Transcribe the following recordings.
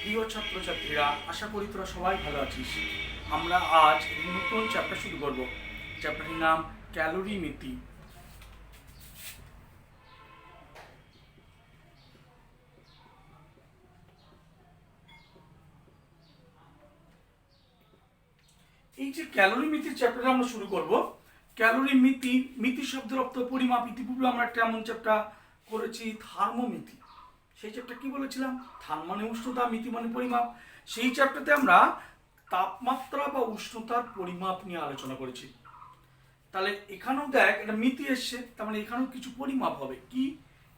প্রিয় ছাত্রছাত্রীরা, আশা করি তোরা সবাই ভালো আছিস। আমরা আজ নতুন চ্যাপ্টার শুরু করব। চ্যাপ্টারটির নাম ক্যালোরিমিতি। এই যে ক্যালোরিমিতির চ্যাপ্টারটা আমরা শুরু করব। ক্যালোরিমিতি, মিতি শব্দের অর্থ পরিমাপ। ইতিপূর্বে আমরা একটা এমন চ্যাপ্টার করেছি থার্মোমিতি। সেই চ্যাপ্টার কি বলেছিলাম? থার্ম মানে উষ্ণতা, মিতি মানে পরিমাপ। সেই চ্যাপ্টারতে আমরা তাপমাত্রা বা উষ্ণতার পরিমাপ নিয়ে আলোচনা করেছি। তাহলে এখানেও দেখ এটা মিতি এসছে, তার মানে এখানেও কিছু পরিমাপ হবে। কি?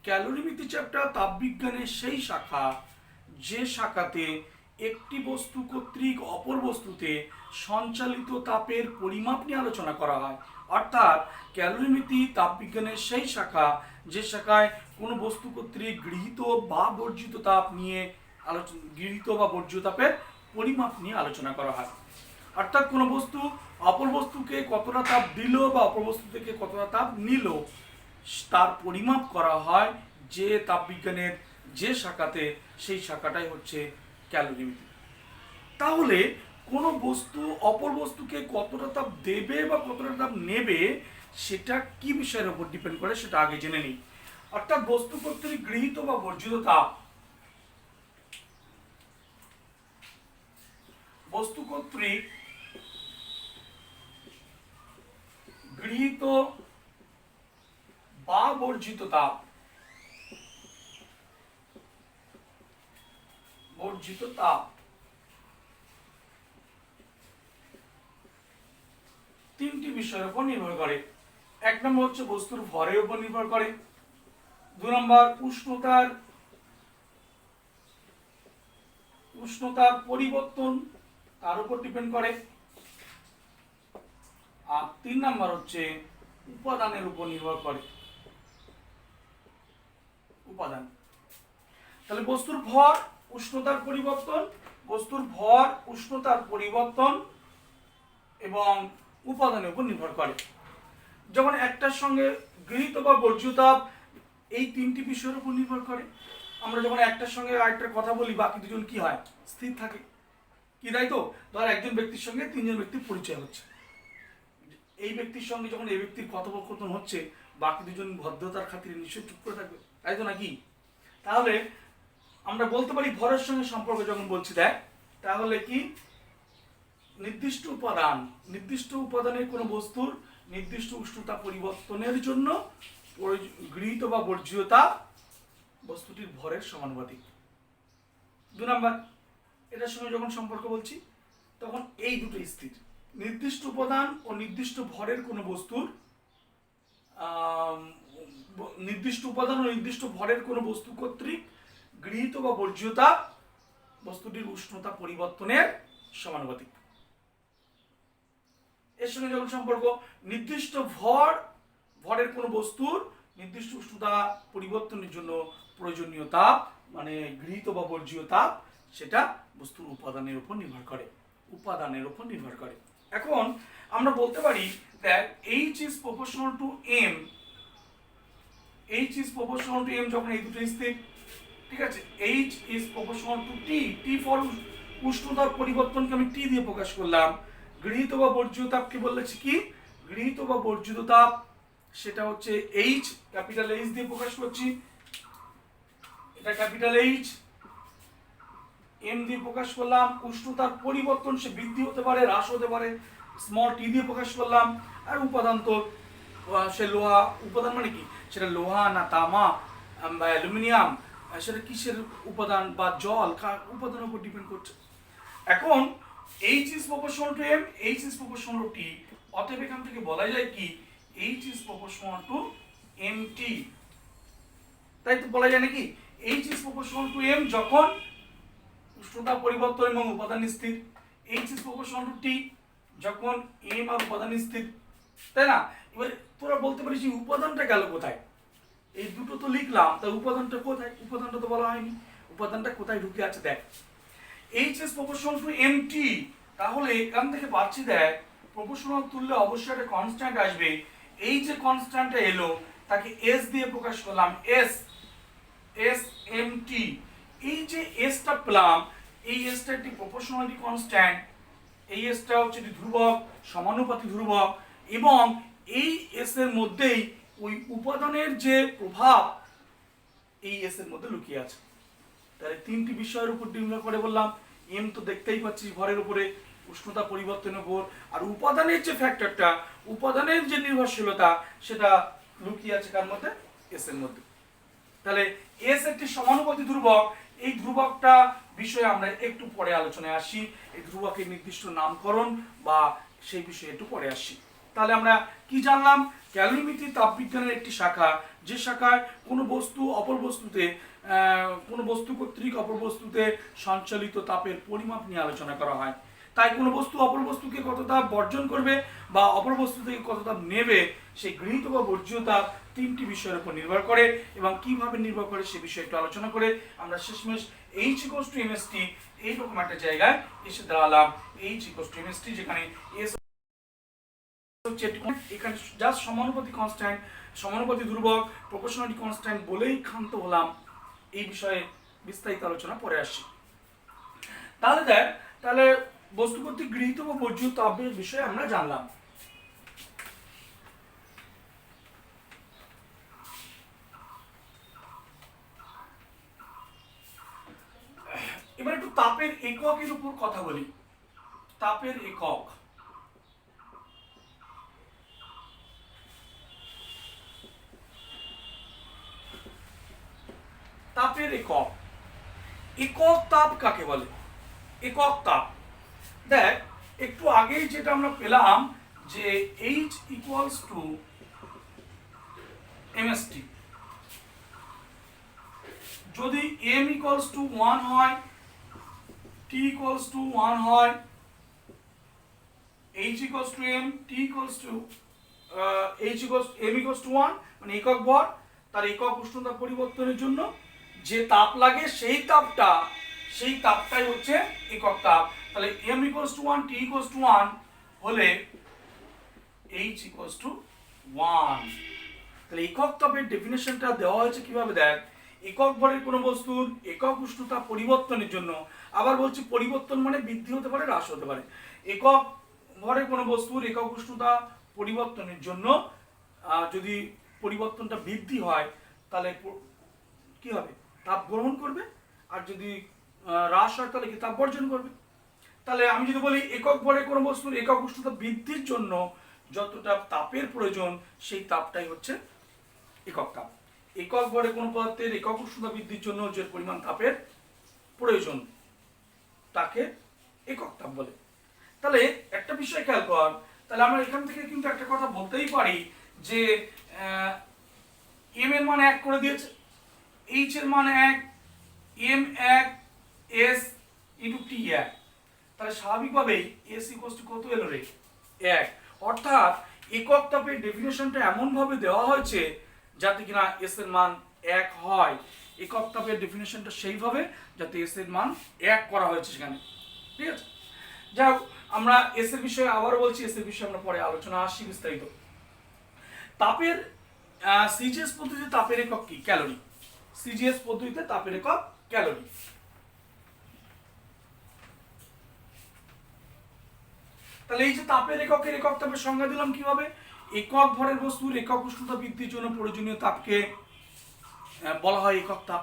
ক্যালোরিমিতি চ্যাপ্টার তাপবিজ্ঞানের সেই শাখা যে শাখাতে একটি বস্তু কর্তৃক অপর বস্তুতে সঞ্চালিত তাপের পরিমাপ নিয়ে আলোচনা করা হয়। অর্থাৎ ক্যালোরিমিতি তাপবিজ্ঞানের সেই শাখা যে শাখায় কোনো বস্তু কর্তৃক গৃহীত বা বর্জিত তাপ নিয়ে গৃহীত বা বর্জিত তাপের পরিমাপ নিয়ে আলোচনা করা হয়। অর্থাৎ কোনো বস্তু অপর বস্তুকে কতটা তাপ দিল বা অপর বস্তু থেকে কতটা তাপ নিল তার পরিমাপ করা হয় যে তাপবিজ্ঞানের যে শাখাতে, সেই শাখাটাই হচ্ছে ক্যালোরিমিতি। তাহলে কোনো বস্তু অপর বস্তুকে কতটা তাপ দেবে বা কতটা তাপ নেবে সেটা কি বিষয়ের উপর ডিপেন্ড করে সেটা আগে জেনে নিই। অর্থাৎ বস্তু কর্তৃক গৃহীত বা বর্জিত তাপ, বস্তু কর্তৃক গৃহীত বা বর্জিত তাপ, বর্জিত তাপ তিনটি বিষয়ের উপর নির্ভর করে। এক নম্বর হচ্ছে বস্তুর ভরের উপর নির্ভর করে, দুই নম্বর উষ্ণতার পরিবর্তন তার উপর ডিপেন্ড করে, আর তিন নম্বর হচ্ছে উপাদানের উপর নির্ভর করে। উপাদান, তাহলে বস্তুর ভর, উষ্ণতার পরিবর্তন, বস্তুর ভর, উষ্ণতার পরিবর্তন এবং উপাদানের উপর নির্ভর করে। যেমন একটার সঙ্গে গৃহীত বা বর্জিত তাপ, এই তিনটি বিষয়ের উপর নির্ভর করে। আমরা যখন একটার সঙ্গে আরেকটার কথা বলি, বাকি দুজন কি হয়? স্থির থাকে। কি তাই তো? ধর একজন ব্যক্তির সঙ্গে তিনজন ব্যক্তির পরিচয় হচ্ছে, এই ব্যক্তির সঙ্গে যখন এই ব্যক্তির কথোপকথন হচ্ছে, বাকি দুজন ভদ্রতার খাতিরে নিশ্চয়ই চুপ করে থাকবে, তাই তো নাকি? তাহলে আমরা বলতে পারি ভরের সঙ্গে সম্পর্ক যখন বলছি দেখ, তাহলে কি নির্দিষ্ট উপাদানের কোনো বস্তুর নির্দিষ্ট উষ্ণতা পরিবর্তনের জন্য গৃহীত বা বর্জিত তাপ বস্তুটির ভরের সমানুপাতিক। দুই নাম্বার, এটার সঙ্গে যখন সম্পর্ক বলছি তখন এই দুটো স্থির। নির্দিষ্ট উপাদান ও নির্দিষ্ট ভরের কোনো বস্তুর নির্দিষ্ট উপাদান ও নির্দিষ্ট ভরের কোনো বস্তু কর্তৃক গৃহীত বা বর্জিত তাপ বস্তুটির উষ্ণতা পরিবর্তনের সমানুপাতিক। এর সঙ্গে যখন সম্পর্ক নির্দিষ্ট ভরের কোনো বস্তুর নির্দিষ্ট উষ্ণতা পরিবর্তনের জন্য প্রয়োজনীয় তাপ মানে গৃহীত বা বর্জিত তাপ, সেটা বস্তুর উপাদানের উপর নির্ভর করে। এখন আমরা বলতে পারি দেখ, H is proportional to M, যখন এই দুটো স্থির, ঠিক আছে, H is proportional to T for উষ্ণতার পরিবর্তনকে আমি T দিয়ে প্রকাশ করলাম। গৃহীত বা বর্জিত তাপকে বলেছি কি? গৃহীত বা বর্জিত তাপ সেটা হচ্ছে H, ক্যাপিটাল H দিয়ে প্রকাশ করছি, এটা ক্যাপিটাল H। M দিয়ে প্রকাশ করলাম। উষ্ণতার পরিবর্তন সে বৃদ্ধি হতে পারে, হ্রাস হতে পারে, স্মল t দিয়ে প্রকাশ করলাম। আর উপাদান তো সে লোহা, উপাদান মানে কি? সেটা লোহা না তামা বা অ্যালুমিনিয়াম, সেটা কিসের উপাদান বা জল, উপাদানের উপর ডিপেন্ড করছে। এখন H is proportional to M, H is proportional to T, অতএব এখান থেকে বলা যায় কি H is proportional to MT, তাই তো বলা যায় নাকি? H is proportional to M যখন উষ্ণতা পরিবর্তন এবং উপাদান স্থির, H is proportional to T যখন M আর উপাদান স্থির, তাই না? এবার তোরা বলতে পারিস উপাদানটা গেল কোথায়? এই দুটো তো লিখলাম, তার উপাদানটা কোথায়? উপাদানটা তো বলা হয়নি। উপাদানটা কোথায় ঢুকে আছে দেখ, H is proportional to MT, তাহলে এখান থেকে পাচ্ছি দেখ প্রপোর্শনাল তুললে অবশ্যই একটা কনস্ট্যান্ট আসবে। এই যে কনস্ট্যান্টটা এলো তাকে S দিয়ে প্রকাশ করলাম, S MT। এই যে এসটা পেলাম, এই এসটা একটি প্রপোর্শনালিটি কনস্ট্যান্ট, এই এসটা হচ্ছে একটি ধ্রুবক, সমানুপাতি ধ্রুবক, এবং এই এস এর মধ্যেই ওই উপাদানের যে প্রভাব এই এস এর মধ্যে লুকিয়ে আছে। তাহলে তিনটি বিষয়ের উপর নির্ভর করে বললাম, এম তো দেখতেই পাচ্ছিস ভরের উপরে, উষ্ণতা পরিবর্তনের উপর, আর উপাদানের যে ফ্যাক্টরটা, উপাদানের যে নির্ভরশীলতা, সেটা লুকিয়ে আছে কার মধ্যে? এস এর মধ্যে। তাহলে এস একটি সমানুপাতি ধ্রুবক। এই ধ্রুবকটা বিষয়ে আমরা একটু পরে আলোচনায় আসি, এই ধ্রুবকের নির্দিষ্ট নামকরণ বা সেই বিষয়ে একটু পরে আসি। তাহলে আমরা কি জানলাম? ক্যালোরিমিতি তাপবিজ্ঞানের একটি শাখা, যে শাখায় কোনো বস্তু অপর বস্তুতে কোনো বস্তু কর্তৃক অপর বস্তুতে সঞ্চালিত তাপের পরিমাপ নিয়ে আলোচনা করা হয়। তাই কোনো বস্তু অপর বস্তুকে কত তাপ বর্জন করবে বা অপর বস্তু থেকে কত তাপ নেবে, সেই গৃহীত বা বর্জ্য তাপ তিনটি বিষয়ের উপর নির্ভর করে, এবং কিভাবে নির্ভর করে সে বিষয়ে একটু আলোচনা করে আমরা শেষমেশ H = mst এইরকম একটা জায়গায় এসে দাঁড়ালাম। H = mst, যেখানে S হচ্ছে এখানে জাস্ট সমানুপাতি কনস্ট্যান্ট, সমানুপাতি ধ্রুবক, প্রপোর্শনালিটি কনস্ট্যান্ট বলেই ক্ষান্ত হলাম। এই বিষয়ে বিস্তারিত আলোচনা পরে আসছি। তাহলে দেখ, তাহলে বস্তু কর্তৃক গৃহীত বা বর্জ্য তাপের বিষয়ে আমরা জানলাম। এবার একটু তাপের এককের উপর কথা বলি। তাপের একক, তাপের একক, একক তাপ কাকে বলে? একক তাপ, দেখ একটু আগেই যেটা আমরা পেলাম যে H = mst, যদি m = 1 হয়, t = 1 হয়, h = m, t m = 1, মানে একক ভর, তার একক উষ্ণতা পরিবর্তনের জন্য যে তাপ লাগে সেই তাপটাই হচ্ছে একক তাপ। তাহলে m = 1, t = 1 হলে h = 1। তাহলে একক তাপের ডেফিনেশনটা দেওয়া হয়েছে কিভাবে? দেখ, একক ভরের কোনো বস্তুর একক উষ্ণতা পরিবর্তনের জন্য, আবার বলছি পরিবর্তন মানে বৃদ্ধি হতে পারে, হ্রাস হতে পারে, একক ভরের কোনো বস্তুর একক উষ্ণতা পরিবর্তনের জন্য যদি পরিবর্তনটা বৃদ্ধি হয় তাহলে কি হবে? তাপ গ্রহণ করবে, আর যদি হ্রাস হয় তাহলে কি তাপ বর্জন করবে। তাহলে আমি যদি বলি একক ভরের কোনো বস্তুর একক উষ্ণতা বৃদ্ধির জন্য যতটা তাপের প্রয়োজন, সেই তাপটাই হচ্ছে একক তাপ। একক ভরে কোনো পদার্থের একক উষ্ণতা বৃদ্ধির জন্য যে পরিমাণ তাপের প্রয়োজন তাকে একক তাপ বলে। তাহলে একটা বিষয় খেয়াল কর, তাহলে আমরা এখান থেকে কিন্তু একটা কথা বলতেই পারি যে m এর মান 1 করে দিয়েছে, h এর মান 1, m 1, s * t 1, তাহলে স্বাভাবিকভাবেই s = কত এলো রে? 1। অর্থাৎ একক তাপের ডেফিনেশনটা এমন ভাবে দেওয়া হয়েছে যাতে কিনা s এর মান 1 হয়। একক তাপের ডেফিনেশনটা সেইভাবে যাতে s এর মান 1 করা হয়েছে সেখানে, ঠিক আছে? যাই হোক, আমরা s এর বিষয়ে আবারও বলছি, s এর বিষয়ে আমরা পরে আলোচনা আসছি বিস্তারিত। তাপের সিজিএস পদ্ধতিতে তাপের একক কি? ক্যালোরি। সিজিএস পদ্ধতিতে তাপের একক ক্যালোরি। তাহলে এই যে তাপের এককের একক তাপের সংজ্ঞা দিলাম কিভাবে? একক ভরের বস্তুর একক উষ্ণতা বৃদ্ধির জন্য প্রয়োজনীয় তাপকে বলা হয় একক তাপ।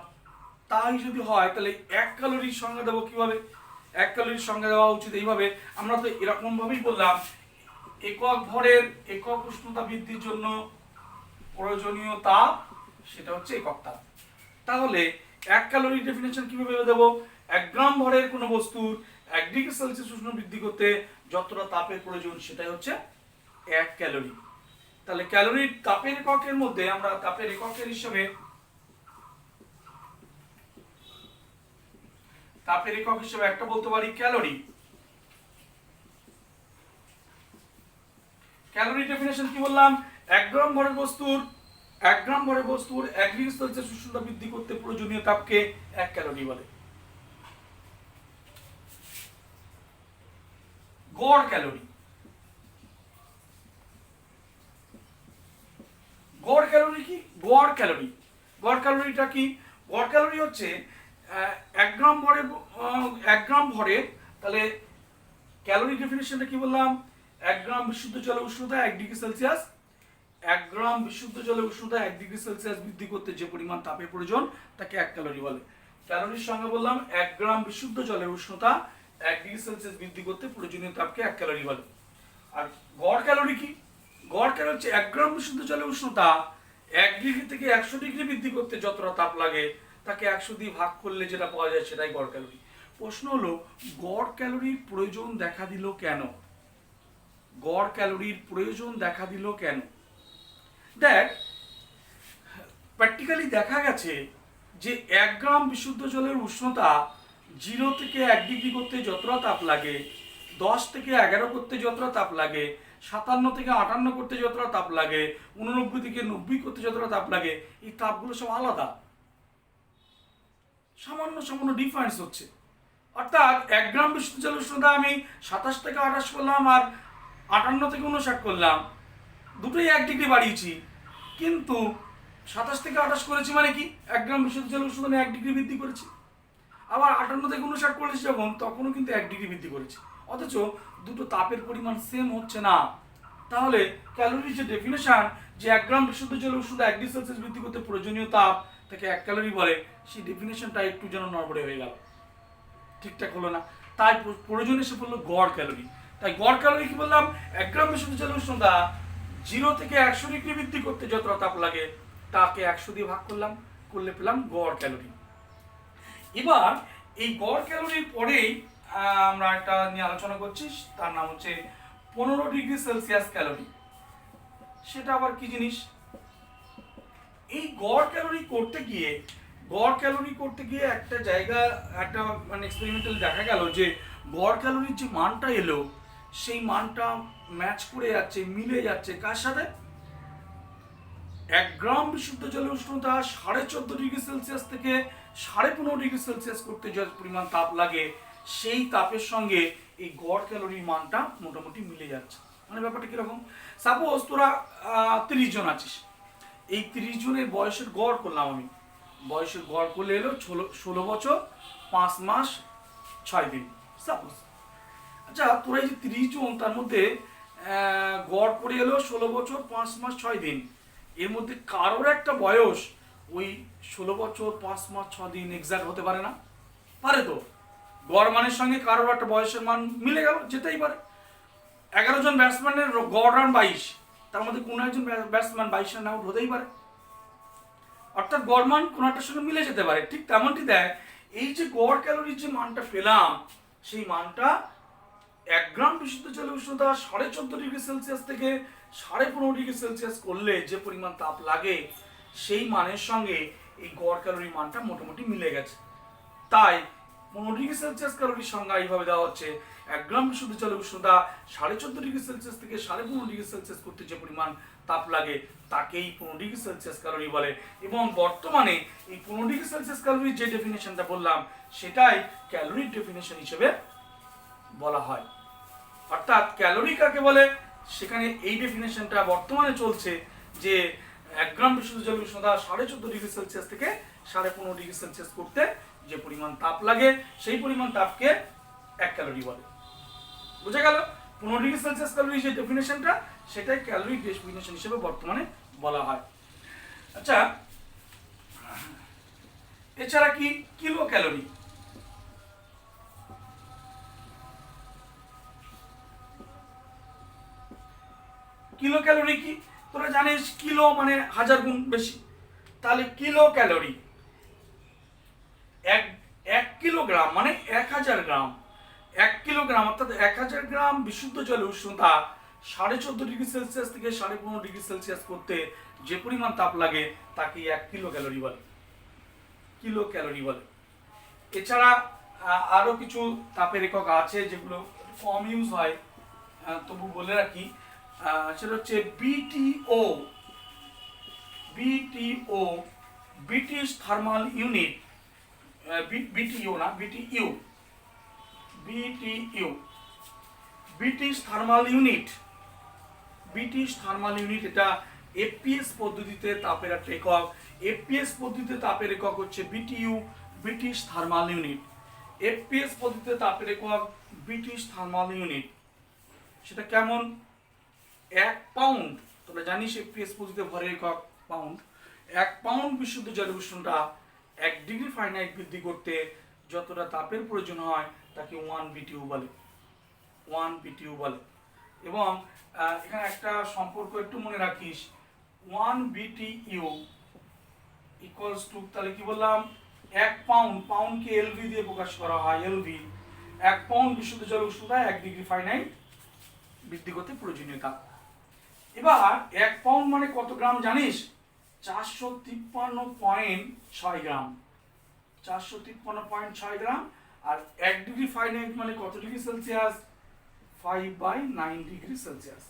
তাই যদি হয় তাহলে 1 ক্যালোরির সংজ্ঞা দেবো কিভাবে? 1 ক্যালোরির সংজ্ঞা দেওয়া উচিত এইভাবে, আমরা তো এরকম ভাবেই বললাম, একক ভরের একক উষ্ণতা বৃদ্ধির জন্য প্রয়োজনীয় তাপ, সেটা হচ্ছে একক তাপ। তাহলে 1 ক্যালোরির ডেফিনেশন কিভাবে দেবো? 1 গ্রাম ভরের কোনো বস্তুর 1 ডিগ্রি সেলসিয়াস উষ্ণ বৃদ্ধি করতে যতটা তাপের প্রয়োজন সেটাই হচ্ছে 1 ক্যালোরি। তাহলে ক্যালোরির তাপের এককের মধ্যে আমরা তাপের এককের হিসাবে একটা বলতে পারি ক্যালোরি। ক্যালোরি ডেফিনেশন কি বললাম? 1 গ্রাম ভরের বস্তুর 1 ডিগ্রি সেলসিয়াস উষ্ণতা বৃদ্ধি করতে প্রয়োজনীয় তাপকে 1 ক্যালোরি বলে। গড় ক্যালোরি, গড় ক্যালোরিটা কি? গড় ক্যালোরি হচ্ছে এক গ্রাম ভরে 1 গ্রাম ভরে, তাহলে ক্যালোরি ডেফিনেশনটা কি বললাম? 1 গ্রাম বিশুদ্ধ জলের উষ্ণতা 1 ডিগ্রি সেলসিয়াস। 1 গ্রাম বিশুদ্ধ জলের উষ্ণতা 1 ডিগ্রি সেলসিয়াস বৃদ্ধি করতে যে পরিমাণ তাপের প্রয়োজন তাকে 1 ক্যালোরি বলে। ক্যালোরির সঙ্গে বললাম 1 গ্রাম বিশুদ্ধ জলের উষ্ণতা 1 ডিগ্রি সেলসিয়াস বৃদ্ধি করতে প্রয়োজনীয় তাপকে 1 ক্যালোরি বলে। আর গড় ক্যালোরি কি? গড় ক্যালোরি হচ্ছে 1 গ্রাম বিশুদ্ধ জলের উষ্ণতা 1 ডিগ্রি থেকে 100 ডিগ্রি বৃদ্ধি করতে যতটা তাপ লাগে তাকে 100 দিয়ে ভাগ করলে যেটা পাওয়া যায় সেটাই গড় ক্যালোরি। প্রশ্ন হলো, গড় ক্যালোরির প্রয়োজন দেখা দিল কেন? গড় ক্যালোরির প্রয়োজন দেখা দিল কেন? দেখ, প্র্যাকটিক্যালি দেখা গেছে যে 1 গ্রাম বিশুদ্ধ জলের উষ্ণতা 0 থেকে 1 ডিগ্রি করতে যতটা তাপ লাগে, 10 থেকে 11 করতে যতটা তাপ লাগে, 57 থেকে 58 করতে যতটা তাপ লাগে, 89 থেকে 90 করতে যতটা তাপ লাগে, এই তাপগুলো সব আলাদা, সামান্য সামান্য ডিফারেন্স হচ্ছে। অর্থাৎ 1 গ্রাম বিশুদ্ধ জলের উষ্ণতা আমি 27 থেকে 28 করলাম আর 58 থেকে 59 করলাম, দুটোই 1 ডিগ্রি বাড়িয়েছি, কিন্তু 27 থেকে 28 করেছি মানে কি 1 গ্রাম বিশুদ্ধ জলের উষ্ণতা আমি 1 ডিগ্রি বৃদ্ধি করেছি। আবার 58 থেকে 59 করেছি যখন, তখনও কিন্তু 1 ডিগ্রি বৃদ্ধি করেছি, অথচ দুটো তাপের পরিমাণ সেম হচ্ছে না। তাহলে ক্যালোরির যে ডেফিনেশন, যে 1 গ্রাম বিশুদ্ধ জলের উষ্ণতা 1 ডিগ্রি সেলসিয়াস বৃদ্ধি করতে প্রয়োজনীয় তাপ তাকে 1 ক্যালোরি বলে, সেই ডেফিনেশনটা একটু যেন নড়বড়ে হয়ে গেল, ঠিকঠাক হলো না। তাই প্রয়োজন এসে পড়লো গড় ক্যালোরি। তাই গড় ক্যালোরি কি বললাম? 1 গ্রাম বিশুদ্ধ জলের উষ্ণতা 0 থেকে 100 ডিগ্রি বৃদ্ধি করতে যতটা তাপ লাগে তাকে 100 দিয়ে ভাগ করলাম, করলে পেলাম গড় ক্যালোরি। এবার এই গড় ক্যালোরির পরেই আমরা একটা নিয়ে আলোচনা করছি, তার নাম হচ্ছে 15 ডিগ্রি সেলসিয়াস ক্যালোরি। সেটা আবার কি জিনিস? এই গড় ক্যালোরি করতে গিয়ে একটা জায়গা, একটা মানে এক্সপেরিমেন্টাল দেখা গেল যে গড় ক্যালোরির যে মানটা এলো সেই মানটা ম্যাচ করে যাচ্ছে, মিলে যাচ্ছে কার সাথে? 1 গ্রাম বিশুদ্ধ জলের উষ্ণতা 14.5 ডিগ্রি সেলসিয়াস থেকে 15.5 ডিগ্রি সেলসিয়াস করতে যে পরিমাণ তাপ লাগে সেই তাপের সঙ্গে এই গড় ক্যালোরির মানটা মোটামুটি মিলে যাচ্ছে। মানে ব্যাপারটা কিরকম? সাপোজ তোরা 30 জন আছিস, এই 30 জনের বয়সের গড় করলাম আমি, বয়সের গড় করলে এলো 16 বছর 5 মাস 6 দিন সাপোজ। আচ্ছা, তোরা এই যে 30 জন, তার মধ্যে গড় করে এলো 16 বছর 5 মাস 6 দিন, এর মধ্যে কারোর একটা বয়স ওই 16 বছর 5 মাস 6 দিন এক্সাক্ট হতে পারে না? পারে তো? গড় মানের সঙ্গে কারোর একটা বয়সের মান মিলে গেল, যেতেই পারে। 11 জন ব্যাটসম্যানের গড় রান 22, তার মধ্যে কোনো একজন ব্যাটসম্যান 22 রান আউট হতেই পারে, অর্থাৎ গড় মান কোনো একটার সঙ্গে মিলে যেতে পারে। ঠিক তেমনটি দেখ, এই যে গড় ক্যালোরির যে মানটা পেলাম সেই মানটা 1 গ্রাম বিশুদ্ধ জলের উষ্ণতা 14.5 ডিগ্রি সেলসিয়াস থেকে 15.5 ডিগ্রি সেলসিয়াস করলে যে পরিমাণ তাপ লাগে সেই মানের সঙ্গে এই গড় ক্যালোরির মানটা মোটামুটি মিলে গেছে। তাই 15 ডিগ্রি সেলসিয়াস ক্যালোরির সংজ্ঞা এইভাবে দেওয়া হচ্ছে: 1 গ্রাম বিশুদ্ধ জলের উষ্ণতা 14.5 ডিগ্রি সেলসিয়াস থেকে 15.5 ডিগ্রি সেলসিয়াস করতে যে পরিমাণ তাপ লাগে তাকেই 15 ডিগ্রি সেলসিয়াস ক্যালোরি বলে। এবং বর্তমানে এই 15 ডিগ্রি সেলসিয়াস ক্যালোরির যে ডেফিনেশনটা বললাম সেটাই ক্যালোরির ডেফিনেশন হিসেবে বলা হয়। অর্থাৎ ক্যালোরি কাকে বলে সেখানে এই ডেফিনেশনটা বর্তমানে চলছে যে 1 গ্রাম বিশুদ্ধ জলের উষ্ণতা 14.5 ডিগ্রি সেলসিয়াস থেকে 15.5 ডিগ্রি সেলসিয়াস করতে যে পরিমাণ তাপ লাগে সেই পরিমাণ তাপকে 1 ক্যালোরি বলে। বুঝা গেল? 15 ডিগ্রি সেলসিয়াস ক্যালোরি যে ডেফিনেশনটা সেটাই ক্যালোরি ডেফিনেশন হিসেবে বর্তমানে বলা হয়। আচ্ছা, এছাড়া কি কিলো ক্যালোরি? কিলো ক্যালোরি কি? তোরা জানিস কিলো মানে 1000 গুণ বেশি, তাহলে কিলো ক্যালোরি 1 কিলোগ্রাম মানে 1000 গ্রাম। 1 কিলোগ্রাম অর্থাৎ 1000 গ্রাম বিশুদ্ধ জলের উষ্ণতা 14.5 ডিগ্রি সেলসিয়াস থেকে 15.5 ডিগ্রি সেলসিয়াস করতে যে পরিমাণ তাপ লাগে তাকে 1 কিলো ক্যালোরি বলে, কিলো ক্যালোরি বলে। এছাড়া আরো কিছু তাপের একক আছে যেগুলো কম ইউজ হয়, তবু বলে রাখি। সেটা হচ্ছে বিটিও, বিটিও ব্রিটিশ থার্মাল ইউনিট, বিটিও না, BTU, BTU British thermal unit, British thermal unit. এটা এফপিএস পদ্ধতিতে তাপের একটা একক। এফপিএস পদ্ধতিতে তাপের একক হচ্ছে BTU, British thermal unit. FPS পদ্ধতিতে তাপের একক ব্রিটিশ থার্মাল ইউনিট। সেটা কেমন? 1 পাউন্ড, তোমরা জানিস এফপিএস পদ্ধতিতে ভরের একক পাউন্ড। 1 পাউন্ড বিশুদ্ধ জলের উষ্ণতা 1 ডিগ্রি ফারেনহাইট বৃদ্ধি করতে যতটা তাপের প্রয়োজন হয় তাকে 1 বিটিইউ বলে। 1 বিটিইউ বলে। এবং এখানে একটা সম্পর্ক একটু মনে রাখিস, 1 বিটিইউ ইকুয়ালস টু, তাহলে কি বললাম, 1 পাউন্ড, পাউন্ডকে এলভি দিয়ে প্রকাশ করা হয়, এলভি। 1 পাউন্ড বিশুদ্ধ জলের উষ্ণতা 1 ডিগ্রি ফারেনহাইট বৃদ্ধি করতে প্রয়োজনীয় তাপ। এবার 1 পাউন্ড মানে কত গ্রাম জানিস? 453.6 গ্রাম। 453.6 গ্রাম। আর 1 ডিগ্রি ফারেনহাইট মানে কত ডিগ্রি সেলসিয়াস? 5/9 degree Celsius.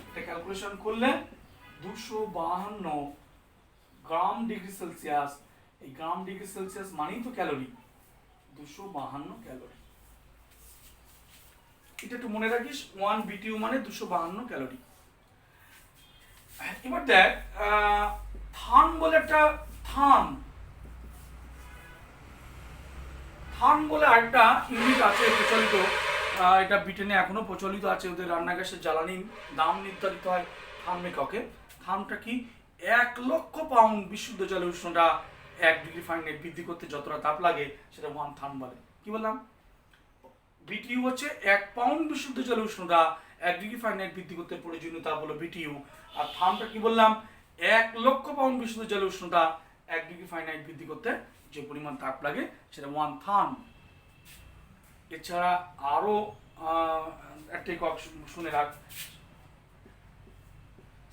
এটা ক্যালকুলেশন করলে 252 গ্রাম ডিগ্রি সেলসিয়াস। এই গ্রাম ডিগ্রি সেলসিয়াস মানেই তো ক্যালোরি, 252 ক্যালোরি। এটা একটু মনে রাখিস, 1 বিটিইউ মানে 252 ক্যালোরি। এবার দেখ, থার্ম বলে একটা থার্ম বলে আরেকটা ইউনিট আছে প্রচলিত। এটা ব্রিটেনে এখনো প্রচলিত আছে, ওদের রান্না গ্যাসের জ্বালানির দাম নির্ধারিত হয় থার্ম এককে। থার্মটা কি? 1 লক্ষ পাউন্ড বিশুদ্ধ জলের উষ্ণতা 1 ডিগ্রি ফারেনহাইট বৃদ্ধি করতে যতটা তাপ লাগে সেটা 1 থার্ম বলে। কি বললাম? বিটিইউ হচ্ছে 1 পাউন্ড বিশুদ্ধ জলের উষ্ণতা 1 ডিগ্রি ফারেনহাইট বৃদ্ধি করতে প্রয়োজনীয় তাপ হলো বিটিইউ। আর থার্মটা কি বললাম? 1 লক্ষ পাউন্ড বিশুদ্ধ জলের উষ্ণতা 1 ডিগ্রি ফারেনহাইট বৃদ্ধি করতে যে পরিমাণ তাপ লাগে সেটা 1 থার্ম। এছাড়া আরো একটা একক শুনে রাখ,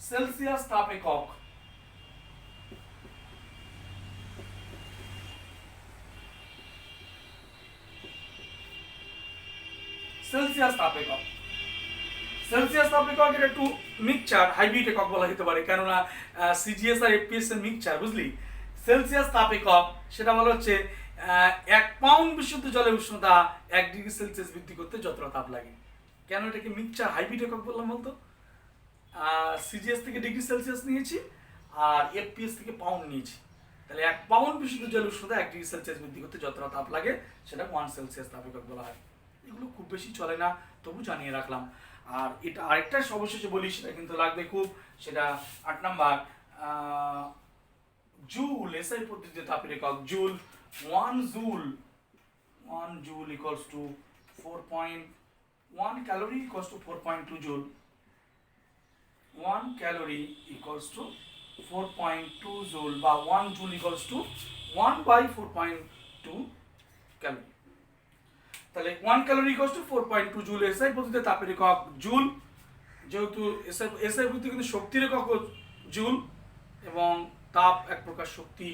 সেলসিয়াস তাপ একক। সেলসিয়াস তাপ একক। সেলসিয়াস তাপ একক এটা একটু মিক্সচার, হাইব্রিড একক বলা যেতে পারে, কেননা সিজিএস আর এফপিএস এর মিক্সচার, বুঝলি? সেলসিয়াস তাপ একক সেটা বলা হচ্ছে 1 পাউন্ড বিশুদ্ধ জলের উষ্ণতা 1 ডিগ্রি সেলসিয়াস বৃদ্ধি করতে যতটা তাপ লাগে। কেন এটাকে মিক্সচার হাইব্রিড একক বললাম বলতো? সিজিএস থেকে ডিগ্রি সেলসিয়াস নিয়েছি আর এফপিএস থেকে পাউন্ড নিয়েছি। তাহলে 1 পাউন্ড বিশুদ্ধ জলের উষ্ণতা 1 ডিগ্রি সেলসিয়াস বৃদ্ধি করতে যতটা তাপ লাগে সেটা 1 সেলসিয়াস তাপ একক বলা হয়। এগুলো খুব বেশি চলে না, তবু জানিয়ে রাখলাম। আর এটা আরেকটা সর্বশেষে বলি, সেটা কিন্তু লাগবে খুব, সেটা 8 নাম্বার, জুল। এসআই পদ্ধতিতে তাপের একক joule. 1 joule equals to 4.1 calorie equals to 4.2 joule. 1 calorie equals to 4.2 joule, বা 1 joule equals to 1/4.2 calorie। তাহলে 1 calorie equals to 4.2 joule। SI পদ্ধতিতে তাপের একক জুল। যেহেতু এসআই পদ্ধতিতে কিন্তু শক্তির একক জুল এবং তাপ এক প্রকার শক্তি,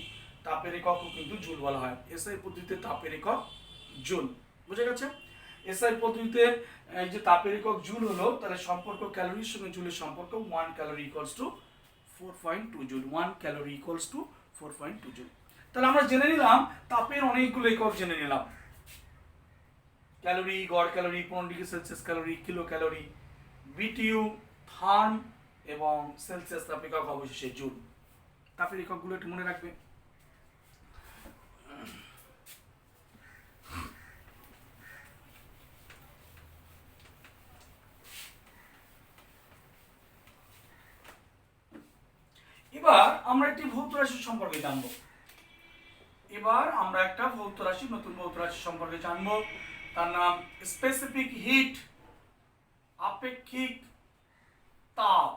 তাপের এককও কিন্তু জুল বলা হয়। এসআই পদ্ধতিতে তাপের একক জুল। বুঝে গেছে? এসআই পদ্ধতিতে এই যে তাপের একক জুল হলো, তাহলে সম্পর্ক ক্যালোরির সঙ্গে জুলের সম্পর্ক 1 calorie equals to 4.2 joule. 1 calorie equals to 4.2 joule. তাহলে আমরা জেনে নিলাম তাপের অনেকগুলো একক জেনে নিলাম, ক্যালোরি, গড় calorie, 15 degree Celsius calorie, kilo calorie, BTU, therm এবং সেলসিয়াস তাপ একক, অবশেষে জুল। তাপের এককগুলো একটু মনে রাখবে। এবার আমরা একটি ভৌত রাশি সম্পর্কে জানবো। নতুন ভৌত রাশি সম্পর্কে জানবো। তার নাম স্পেসিফিক হিট, আপেক্ষিক তাপ।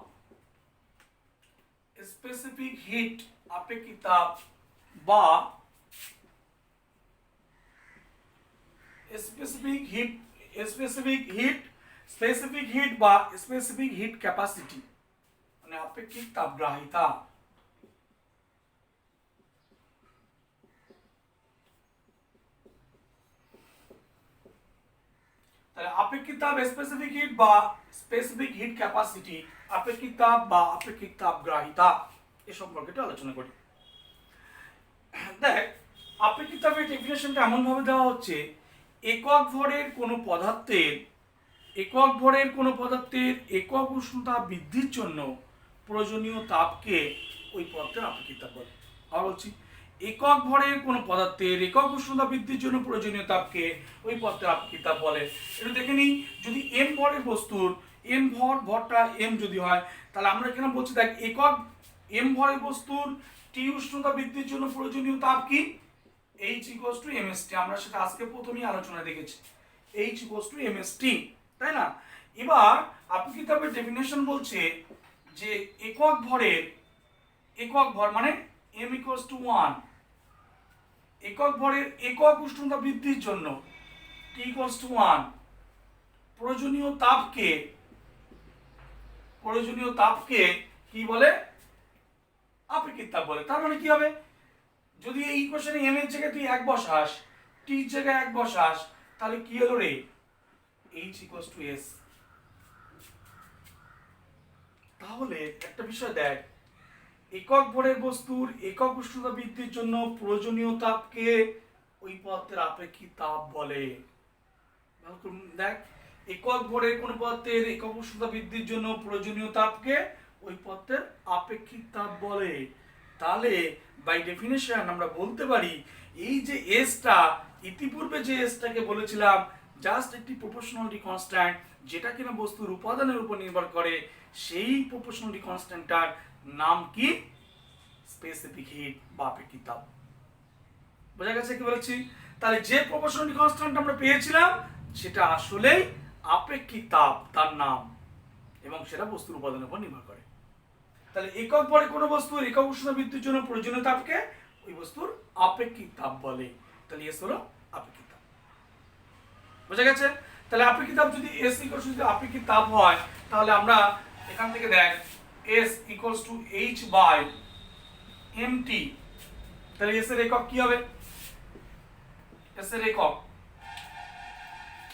স্পেসিফিক হিট, আপেক্ষিক তাপ বা স্পেসিফিক হিট ক্যাপাসিটি, মানে আপেক্ষিক তাপগ্রাহিতা। তাহলে আপেক্ষিক তাপ, স্পেসিফিক হিট বা স্পেসিফিক হিট ক্যাপাসিটি, আপেক্ষিক তাপ বা আপেক্ষিক তাপগ্রাহিতা, এ সম্পর্কে একটু আলোচনা করি। দেখ, আপেক্ষিক তাপের ডেফিনেশনটা এমন ভাবে দেওয়া হচ্ছে, একক ভরের কোনো পদার্থের একক উষ্ণতা বৃদ্ধির জন্য প্রয়োজনীয় তাপকে ওই পদার্থের আপেক্ষিক তাপ বলে। আবার বলছি, একক ভরের কোনো পদার্থের একক উষ্ণতা বৃদ্ধির জন্য প্রয়োজনীয় তাপকে ওই পদার্থের আপেক্ষিক তাপ বলে। একটু দেখে নিই, যদি এম ভরের বস্তুর এম ভরটা এম যদি হয়, তাহলে আমরা এখানে বলছি দেখ একক এম ভরের বস্তুর টি উষ্ণতা বৃদ্ধির জন্য প্রয়োজনীয় তাপ কি? H equals to mst। আমরা সেটা আজকে প্রথমেই আলোচনায় দেখেছি, H equals to mst, তাই না? এবার আপেক্ষিক তাপের ডেফিনেশন বলছে যে একক ভর মানে m equals to 1, একক ভরের একক উষ্ণতা বৃদ্ধির জন্য t equals to 1 প্রয়োজনীয় তাপকে কি বলে? আপেক্ষিক তাপ বলে। তার মানে কি হবে, যদি এই ইকুয়েশনে m এর জায়গায় তুই 1 বসাস, t এর জায়গায় 1 বসাস, তাহলে কি হলো রে? H equals to s। তাহলে একটা বিষয় দেখ, একক ভরের বস্তুর একক উষ্ণতা বৃদ্ধির জন্য প্রয়োজনীয় তাপকে ওই পদার্থের আপেক্ষিক তাপ বলে। দেখ, একক ভরের কোন পদার্থের একক উষ্ণতা বৃদ্ধির জন্য প্রয়োজনীয় তাপকে ওই পদার্থের আপেক্ষিক তাপ বলে। তাহলে বাই ডেফিনেশন আমরা বলতে পারি এই যে এসটা, ইতিপূর্বে যে এসটাকে বলেছিলাম জাস্ট একটি প্রপোর্শনালিটি কনস্ট্যান্ট, যেটা কিনা বস্তুর উপাদানের উপর নির্ভর করে, সেই প্রপোর্শনালিটি কনস্ট্যান্টটার নাম কি? স্পেসিফিক হিট বা আপেক্ষিক তাপ। বোঝা গেছে কি বলেছি? তাহলে যে প্রপোর্শনালিটি কনস্ট্যান্ট আমরা পেয়েছিলাম সেটা আসলেই আপেক্ষিক তাপ তার নাম, এবং সেটা বস্তুর উপাদানের উপর নির্ভর করে। তাহলে একক ভরে কোনো বস্তুর একক উষ্ণতা বৃদ্ধির জন্য প্রয়োজনীয় তাপকে ওই বস্তুর আপেক্ষিক তাপ বলে। তাহলে এস হলো আপেক্ষিক তাপ। বোঝা গেছে? তাহলে আপেক্ষিক তাপ যদি এস ইকুয়ালস টু আপেক্ষিক তাপ হয়, তাহলে আমরা এখান থেকে দেখ S equals to H by MT. তাহলে এস এর একক কি হবে? এস এর একক,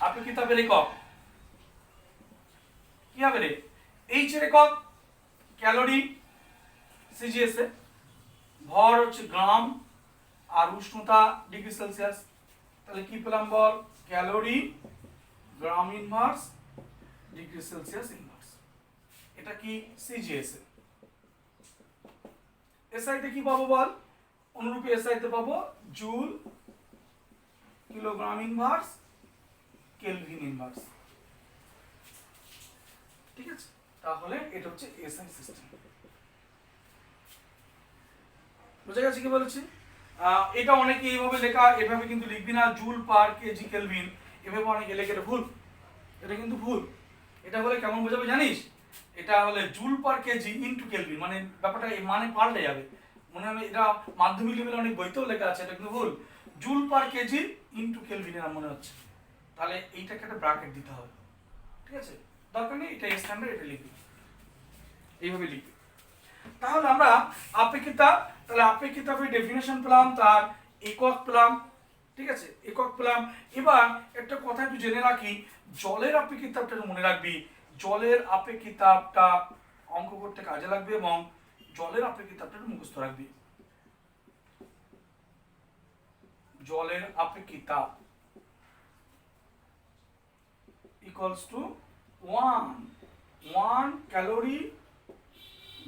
আপেক্ষিক তাপের একক কি হবে রে? এইচ এর একক ক্যালোরি সিজিএস এ, ভর হচ্ছে গ্রাম, আর উষ্ণতা ডিগ্রি সেলসিয়াস। তাহলে কি পেলাম বল? Calorie gram inverse degree Celsius inverse. এটা কি? সিজিএস এ। এসআই তে কি পাবো বল? অনুরূপে এসআই তে পাবো joule kilogram inverse kelvin inverse. ঠিক আছে? তাহলে এটা হচ্ছে এসআই সিস্টেম। বুঝা গেছে কি বলেছি? এটা অনেকে এইভাবে লেখা, এভাবে কিন্তু লিখবি না, জুল পার কেজি কেলভিন, এভাবে অনেকে লেখে, এটা ভুল। এটা কিন্তু ভুল। এটা হলে কেমন বোঝাবে জানিস? এটা হলে joule per kg into kelvin, মানে ব্যাপারটা মানে পাল্টে যাবে। মনে হবে এটা মাধ্যমিক লেভেলে অনেক বইতেও লেখা আছে, এটা কিন্তু ভুল। Joule per kg into kelvin এর মনে হচ্ছে। তাহলে এইটাকে একটা ব্র্যাকেট দিতে হবে। ঠিক আছে? দরকার নেই, এটা স্ট্যান্ডার্ড, এটা লিখবি, এইভাবে লিখবি। তাহলে আমরা আপেক্ষিক তাপ, তাহলে আপেক্ষিক তাপের ডেফিনেশন পেলাম, তার একক পেলাম। ঠিক আছে? একক পেলাম। এবার একটা কথা একটু জেনে রাখি, জলের আপেক্ষিক তাপটা মনে রাখবি। জলের আপেক্ষিক তাপটা অঙ্ক করতে কাজে লাগবে, এবং জলের আপেক্ষিক তাপটা মুখস্থ রাখবি। জলের আপেক্ষিক তাপ equals to 1 calorie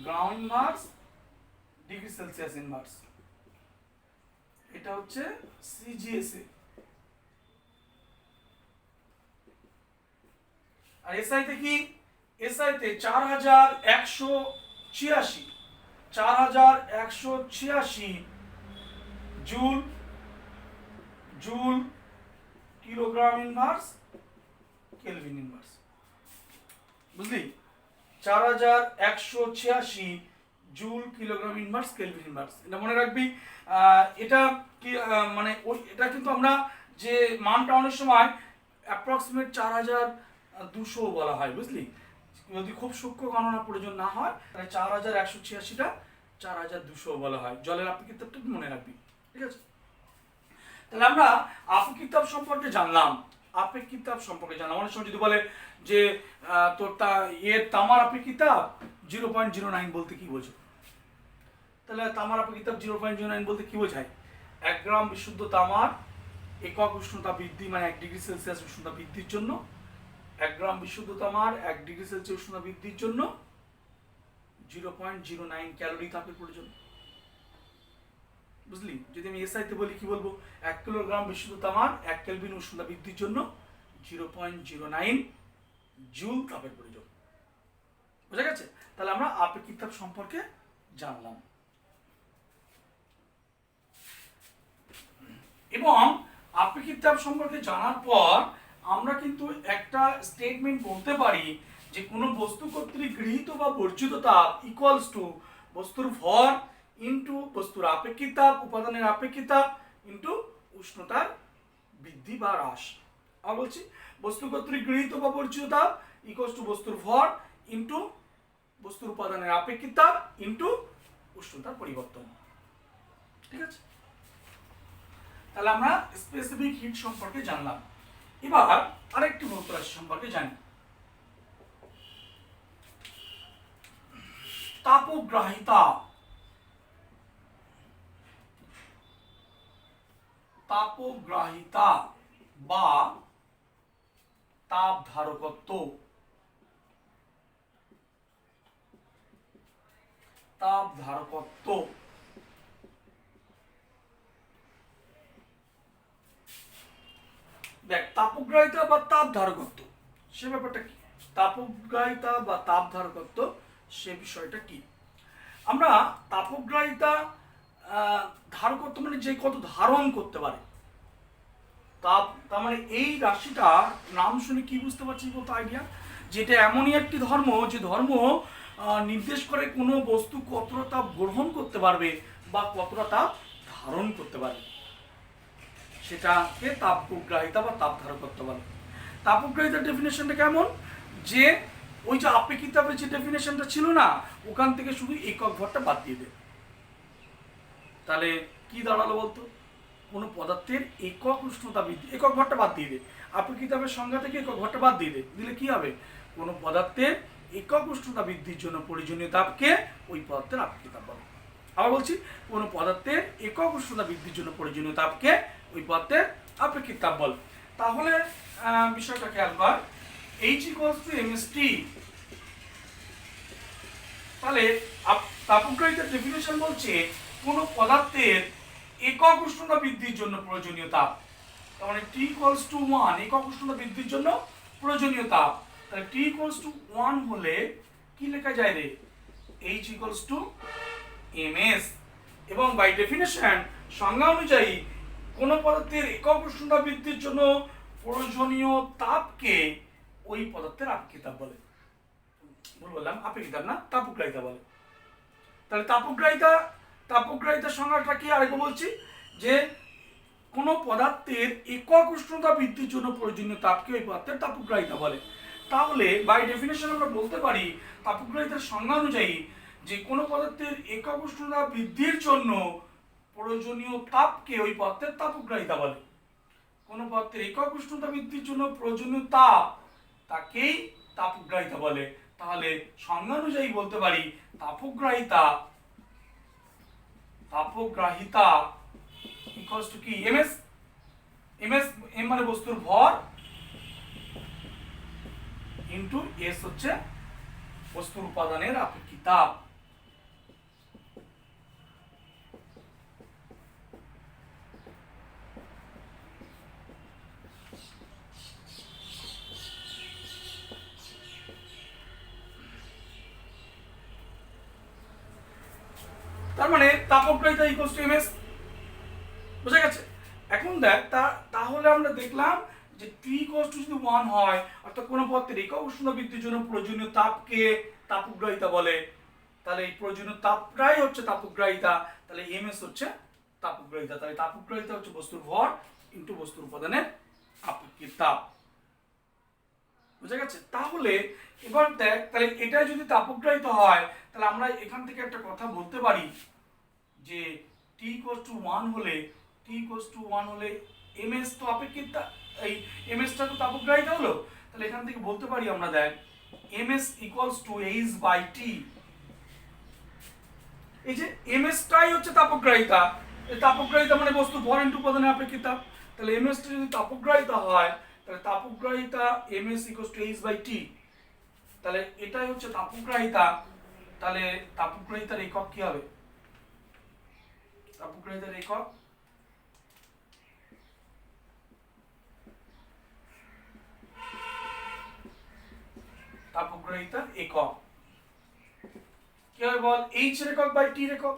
gram inverse degree Celsius inverse. এটা হচ্ছে সিজিএস এ। আর এসআই তে কি? এসআই তে 4186 joule kilogram inverse kelvin inverse. বুঝলি? 4186 joule kilogram inverse kelvin inverse. এটা মনে রাখবি। এটা কি মানে এটা কিন্তু আমরা যে মানটা অনেক সময় অ্যাপ্রক্সিমেট 4200 বলা হয়, বুঝলি? যদি খুব সূক্ষ্ম গণনা প্রয়োজন না হয়, তাহলে 4186টা 4200 বলা হয়। জলের আপেক্ষিক তাপটা মনে রাখবি। ঠিক আছে? তাহলে আমরা আপেক্ষিক তাপ সম্পর্কে জানলাম। আপেক্ষিক তাপ সম্পর্কে জানলাম। অনেক সময় যদি বলে যে তোর তামার আপেক্ষিক তাপ 0.09 বলতে কি বোঝো? তাহলে তামার আপেক্ষিক তাপ 0.09 বলতে কি বোঝায়? 1 গ্রাম বিশুদ্ধ তামার একক উষ্ণতা বৃদ্ধি, মানে 1 ডিগ্রি সেলসিয়াস উষ্ণতা বৃদ্ধির জন্য, 1 গ্রাম বিশুদ্ধ তামার 1 ডিগ্রি সেলসিয়াস উষ্ণতা বৃদ্ধির জন্য 0.09 ক্যালোরি তাপের প্রয়োজন। বুঝলি? যদি আমি এসআই তে বলি কি বলবো, 1 কিলোগ্রাম বিশুদ্ধ তামার 1 কেলভিন উষ্ণতা বৃদ্ধির জন্য 0.09 জুল তাপের প্রয়োজন। বুঝা গেছে? তাহলে আমরা আপেক্ষিক তাপ সম্পর্কে জানলাম। এবং আপেক্ষিক তাপ সম্পর্কে জানার পর আমরা কিন্তু একটা স্টেটমেন্ট বলতে পারি যে কোনো বস্তু কর্তৃক গৃহীত বা বর্জিত তাপ ইকুয়ালস টু বস্তুর ভর ইন্টু বস্তুর আপেক্ষিক তাপ, উপাদানের আপেক্ষিক তাপ ইন্টু উষ্ণতার বৃদ্ধি বা হ্রাস। আবার বলছি, বস্তু কর্তৃক গৃহীত বা বর্জিত তাপ ইকুয়ালস টু বস্তুর ভর ইন্টু বস্তুর উপাদানের আপেক্ষিক তাপ ইন্টু উষ্ণতার পরিবর্তন। ঠিক আছে? তাহলে আমরা স্পেসিফিক হিট সম্পর্কে জানলাম। এবার আরেকটি ভৌত রাশি সম্পর্কে জানি, তাপগ্রাহিতা। তাপগ্রাহিতা বা তাপ ধারকত্ব। তাপ ধারকত্ব দেখ, তাপগ্রাহিতা বা তাপ ধারকত্ব সে ব্যাপারটা কি? তাপগ্রাহিতা বা তাপ ধারকত্ব সে বিষয়টা কি? আমরা তাপগ্রাহিতা ধারকত্ব মানে যে কত ধারণ করতে পারে তাপ, তার মানে এই রাশিটা নাম শুনে কি বুঝতে পারছি বলতো আইডিয়া, যেটা এমনই একটি ধর্ম যে ধর্ম নির্দেশ করে কোনো বস্তু কতটা তাপ গ্রহণ করতে পারবে বা কতটা তাপ ধারণ করতে পারবে, সেটাকে তাপগ্রাহিতা বা তাপ ধারকত্ব বলে। তাপগ্রাহিতার ডেফিনেশনটা কেমন, যে ওই যে আপেক্ষিক তাপের যে ডেফিনেশনটা ছিল না, ওখান থেকে শুধু একক ভরটা বাদ দিয়ে দেবে। তাহলে কি দাঁড়ালো বলতো, কোনো পদার্থের একক উষ্ণতা বৃদ্ধি, একক ভরটা বাদ দিয়ে দে, আপেক্ষিক তাপের সংজ্ঞা থেকে একক ভরটা বাদ দিয়ে দে, দিলে কি হবে, কোনো পদার্থের একক উষ্ণতা বৃদ্ধির জন্য প্রয়োজনীয় তাপকে ওই পদার্থের আপেক্ষিক তাপ বলে। আবার বলছি, কোনো পদার্থের একক উষ্ণতা বৃদ্ধির জন্য প্রয়োজনীয় তাপকে ওই পদার্থের আপেক্ষিক তাপ বলে। তাহলে বিষয়টা খেয়াল কর, H equals to mst। তাহলে তাপগ্রাহিতার ডেফিনেশন বলছে কোনো পদার্থের একক উষ্ণতা বৃদ্ধির জন্য প্রয়োজনীয় তাপ, তার মানে T equals to 1 একক উষ্ণতা বৃদ্ধির জন্য প্রয়োজনীয় তাপ। তাহলে T equals to 1 হলে কি লেখা যায় রে, H equals to ms। এবং বাই ডেফিনেশন সংজ্ঞা অনুযায়ী কোনো পদার্থের একক উষ্ণতা বৃদ্ধির জন্য প্রয়োজনীয় তাপকে ওই পদার্থের আপেক্ষিক তাপ বলে। বললাম আপেক্ষিক তাপ না, তাপগ্রাহিতা বলে। তাহলে তাপগ্রাহিতার সংজ্ঞাটা কি আরেকবার বলছি, যে কোনো পদার্থের একক উষ্ণতা বৃদ্ধির জন্য প্রয়োজনীয় তাপকে ওই পদার্থের তাপগ্রাহিতা বলে। তাহলে বাই ডেফিনেশন আমরা বলতে পারি তাপগ্রাহিতার সংজ্ঞা অনুযায়ী যে কোনো পদার্থের একক উষ্ণতা বৃদ্ধির জন্য প্রয়োজনীয় তাপকে ওই পদার্থের তাপগ্রাহিতা বলে। কোনো পদার্থের একক উষ্ণতা বৃদ্ধির জন্য প্রয়োজনীয় তাপ তাকেই তাপগ্রাহিতা বলে। তাহলে সংজ্ঞা অনুযায়ী বলতে পারি তাপগ্রাহিতা ইকুয়ালস টু কি, ms। m মানে বস্তুর ভর ইনটু s হচ্ছে বস্তুর উপাদানের আপেক্ষিক তাপ। তার মানে তাপগ্রাহিতা ইকুয়ালস টু ms, বুঝা গেছে? এখন দেখ তাহলে আমরা দেখলাম যে T ইকুয়ালস টু যদি 1 হয়, অর্থাৎ কোনো পদার্থের একক উষ্ণতা বৃদ্ধির জন্য প্রয়োজনীয় তাপকে তাপগ্রাহিতা বলে, তাহলে এই প্রয়োজনীয় তাপটাই হচ্ছে তাপগ্রাহিতা। তাহলে ms হচ্ছে তাপগ্রাহিতা। তাহলে তাপগ্রাহিতা হচ্ছে বস্তুর ভর ইনটু বস্তুর উপাদানের আপেক্ষিক তাপ। বুঝা গেছে? তাহলে এবার দেখ, তাহলে এটা যদি তাপগ্রাহিতা হয়, তাহলে আমরা এখান থেকে একটা কথা বলতে পারি যে T equals to 1 হলে ms তো আপেক্ষিক তাপ, এই ms টা তো তাপগ্রাহিতা হলো। তাহলে এখান থেকে বলতে পারি আমরা, দেখ ms equals to h by t। এই যে ms টাই হচ্ছে তাপগ্রাহিতা, এই তাপগ্রাহিতা মানে বস্তু ভর ইনটু উপাদানের আপেক্ষিক তাপ। তাহলে ms টা যদি তাপগ্রাহিতা হয়, তাহলে তাপগ্রাহিতা ms equals to h by t। তাহলে এটাই হচ্ছে তাপগ্রাহিতা। তাহলে তাপগ্রাহিতার একক কি হবে, তাপগ্রাহিতার একক, তাপগ্রাহিতার একক কি হবে বল? এইচ এর একক বাই টি এর একক।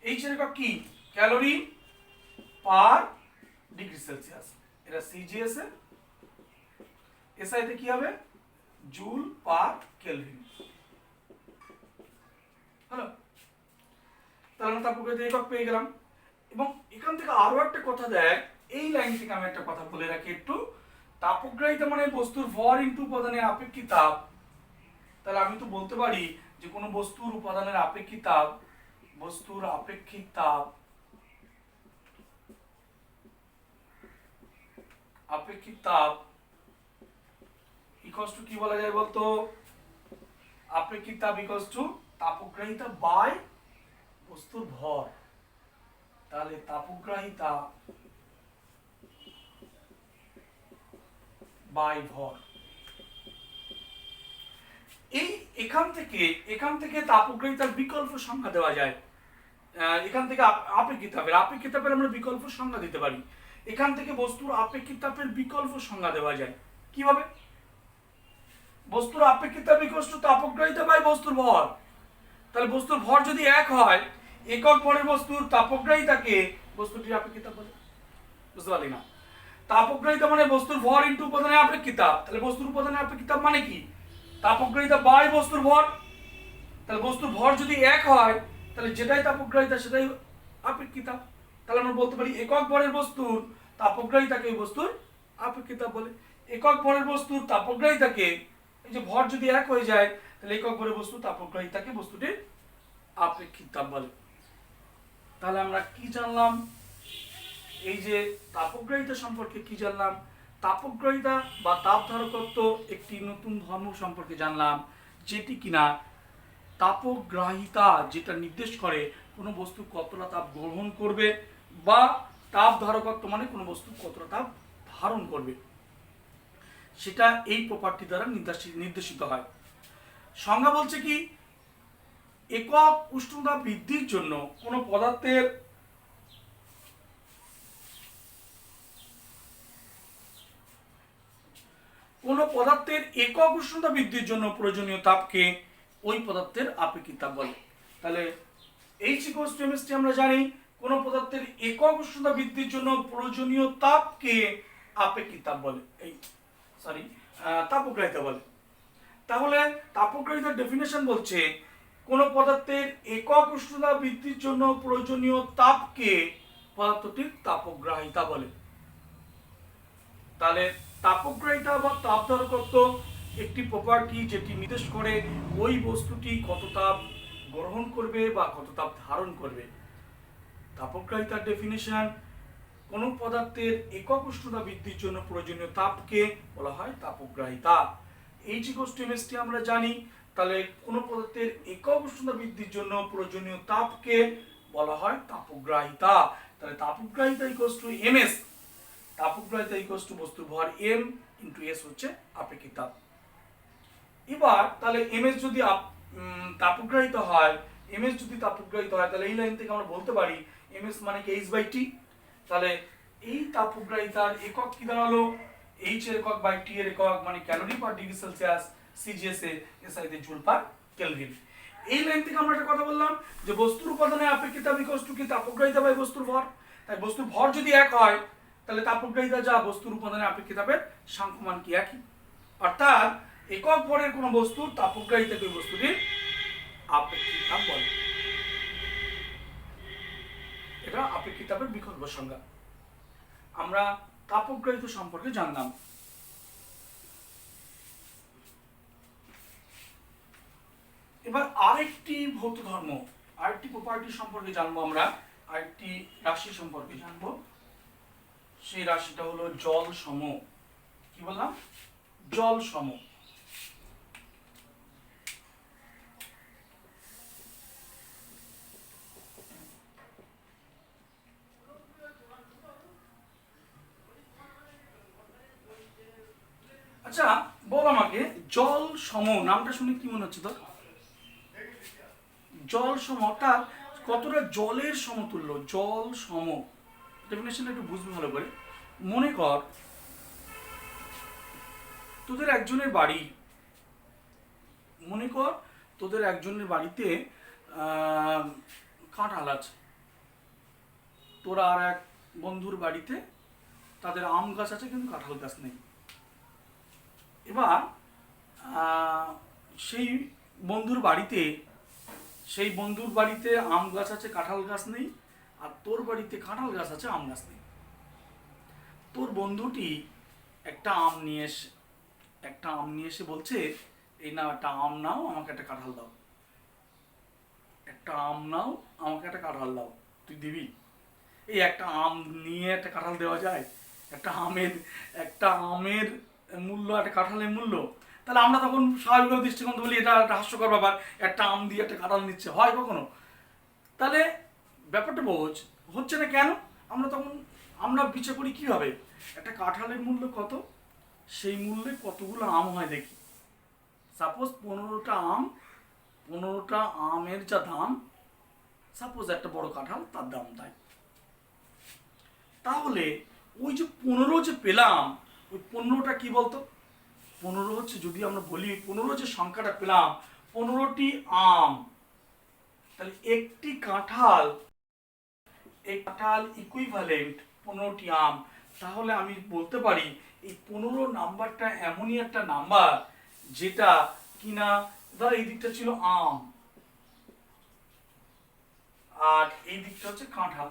এইচ এর একক কি? Calorie per degree Celsius. এটা সিজিএস এ, এসআই তে কি হবে? Joule per kelvin. হলো? তাহলে আমরা তাপগ্রাহিতার একক পেয়ে গেলাম। এবং এখান থেকে আরো একটা কথা দেখ, এই লাইন থেকে আমি একটা কথা বলে রাখি একটু। তাপগ্রাহিতা মানে বস্তুর ভর ইনটু উপাদানের আপেক্ষিক তাপ। তাহলে আমি তো বলতে পারি যে কোনো বস্তুর উপাদানের আপেক্ষিক তাপ, বস্তুর আপেক্ষিক তাপ, আপেক্ষিক তাপ ইকুয়ালস টু কি বলা যায় বলতো? আপেক্ষিক তাপ ইকুয়ালস টু তাপগ্রাহিতা বাই বস্তুর ভর। তাহলে তাপগ্রাহিতা বাই ভর। এখান থেকে তাপগ্রাহিতার বিকল্প সংজ্ঞা দেওয়া যায়। এখান থেকে আপেক্ষিক তাপের আমরা বিকল্প সংজ্ঞা দিতে পারি। এখান থেকে বস্তুর আপেক্ষিক তাপের বিকল্প সংজ্ঞা দেওয়া যায় কিভাবে? বস্তুর আপেক্ষিক তাপ ইকুয়ালস টু তাপগ্রাহিতা বাই বস্তুর ভর। তাহলে বস্তুর ভর যদি এক হয়, একক ভরের বস্তুর তাপগ্রাহিতাকে বস্তুটির আপেক্ষিক তাপ বলে। বুঝতে পারলি না? তাপগ্রাহিতা মানে বস্তুর ভর ইনটু উপাদানের আপেক্ষিক তাপ। তাহলে বস্তুর উপাদানের আপেক্ষিক তাপ মানে কি? তাপগ্রাহিতা বাই বস্তুর ভর। তাহলে বস্তুর ভর যদি এক হয়, তাহলে যেটাই তাপগ্রাহিতা সেটাই আপেক্ষিক তাপ। তাহলে আমরা বলতে পারি একক ভরের বস্তুর তাপগ্রাহিতাকে বস্তুর আপেক্ষিক তাপ বলে। একক ভরের বস্তুর তাপগ্রাহিতাকে, এই যে ভর যদি এক হয়ে যায়, তাহলে একক ভরের বস্তু তাপগ্রাহিতাকে বস্তুটির আপেক্ষিক তাপ বলে। তাহলে আমরা কি জানলাম? এই যে তাপগ্রাহিতা সম্পর্কে কি জানলাম? তাপগ্রাহিতা বা তাপ ধারকত্ব একটি নতুন ধর্ম সম্পর্কে জানলাম, যেটি কিনা তাপগ্রাহিতা যেটা নির্দেশ করে কোনো বস্তু কতটা তাপ গ্রহণ করবে, বা তাপ ধারকত্ব মানে কোনো বস্তু কতটা তাপ ধারণ করবে, সেটা এই প্রপার্টি দ্বারা নির্দেশিত হয়। সংজ্ঞা বলছে কি? একক উষ্ণতা বৃদ্ধির জন্য কোনো পদার্থের একক উষ্ণতা বৃদ্ধির জন্য প্রয়োজনীয় তাপকে ওই পদার্থের আপেক্ষিক তাপ বলে। তাহলে H ইকুয়ালস টু mst আমরা জানি, কোন পদার্থের একক উষ্ণতা বৃদ্ধির জন্য প্রয়োজনীয় তাপকে আপেক্ষিক তাপ বলে, তাপগ্রাহিতা বলে। তাহলে তাপগ্রাহিতার ডেফিনেশন বলছে কোন পদার্থের একক উষ্ণতা বৃদ্ধির জন্য প্রয়োজনীয় তাপকে পদার্থটির তাপগ্রাহিতা বলে। তাহলে তাপগ্রাহিতা বা তাপ ধারকত্ব একটি প্রপার্টি যেটি নির্দেশ করে ওই বস্তুটি কত তাপ গ্রহণ করবে বা কত তাপ ধারণ করবে। তাপগ্রাহিতার ডেফিনেশন, কোন পদার্থের একক উষ্ণতা বৃদ্ধির জন্য প্রয়োজনীয় তাপকে বলা হয় তাপগ্রাহিতা। H ইকুয়ালস টু mst আমরা জানি, তাহলে কোন পদার্থের একক উষ্ণতা বৃদ্ধির জন্য প্রয়োজনীয় তাপকে বলা হয় তাপগ্রাহিতা। তাহলে তাপগ্রাহিতা ইকুয়ালস টু ms, তাপগ্রাহিতা ইকুয়ালস টু বস্তুর ভর m ইনটু s হচ্ছে আপেক্ষিক তাপ। এবার তাহলে ms যদি তাপগ্রাহিতা হয়, তাহলে এই লাইন থেকে আমরা বলতে পারি ms মানে কি h/t। তাহলে এই তাপগ্রাহিতার একক কি দাঁড়ালো? h এর একক বাই t এর একক মানে calorie per degree Celsius, CGS এ, এসআই তে জুল পার কেলভিন। এই লাইন থেকে আমরা একটা কথা বললাম যে বস্তুর উপাদানের আপেক্ষিক তাপ ইকুয়ালস টু কি? তাপগ্রাহিতা বাই বস্তুর ভর। তাই বস্তুর ভর যদি এক হয়, তাহলে তাপগ্রাহিতা যা বস্তুর উপাদানের আপেক্ষিক তাপের সাংখ্যমান কি একই। অর্থাৎ একক ভরের কোন বস্তুর তাপগ্রাহিতাকে বস্তুটির আপেক্ষিক তাপ বলে। এটা আপেক্ষিক তাপের বিকল্প সংজ্ঞা। আমরা তাপগ্রাহিতা সম্পর্কে জানলাম। এবার আরেকটি ভৌত ধর্ম, আরেকটি প্রপার্টি সম্পর্কে জানবো আমরা, আরেকটি রাশি সম্পর্কে জানবো। সেই রাশিটা হলো জল সম। কি বললাম? জল সম। আচ্ছা বল আমাকে, জল সম নামটা শুনে কি মনে হচ্ছে তোর? জল সম অর্থাৎ কতটা জলের সমতুল্য, জল সম। ডেফিনেশনটা একটু বুঝবি ভালো করে। মনে কর তোদের একজনের বাড়ি, মনে কর তোদের একজনের বাড়িতে কাঁঠাল আছে, তোরা আর এক বন্ধুর বাড়িতে তাদের আম গাছ আছে কিন্তু কাঁঠাল গাছ নেই। এবার সেই বন্ধুর বাড়িতে আম গাছ আছে কাঁঠাল গাছ নেই, আর তোর বাড়িতে কাঁঠাল গাছ আছে আম গাছ নেই। তোর বন্ধুটি একটা আম নিয়ে এসে বলছে, এই নাও একটা আম নাও, আমাকে একটা কাঁঠাল দাও। একটা আম নাও, আমাকে একটা কাঁঠাল দাও। তুই দিবি? এই একটা আম নিয়ে একটা কাঁঠাল দেওয়া যায়? একটা আমের মূল্য, একটা কাঁঠালের মূল্য। তাহলে আমরা তখন স্বাভাবিক দৃষ্টিকোণ বলি এটা একটা হাস্যকর ব্যাপার, একটা আম দিয়ে একটা কাঁঠাল নিচ্ছে, হয় কখনো? তাহলে ব্যাপারটা বোঝ হচ্ছে না কেন? আমরা বিচার করি কীভাবে, একটা কাঁঠালের মূল্য কত, সেই মূল্যে কতগুলো আম হয় দেখি। সাপোজ 15টা আমের যা দাম, সাপোজ একটা বড় কাঁঠাল তার দাম তাই। তাহলে ওই যে 15 যে পেলাম, ওই 15টা কি বলতো? 15 হচ্ছে, যদি আমরা বলি 15 যে সংখ্যাটা পেলাম, 15টি আম, তাহলে একটি কাঁঠাল ইকুইভ্যালেন্ট 15টি আম। তাহলে আমি বলতে পারি এই 15 নাম্বারটা এমনই একটা নাম্বার যেটা কিনা, ধর এই দিকটা ছিল আম আর এই দিকটা হচ্ছে কাঁঠাল,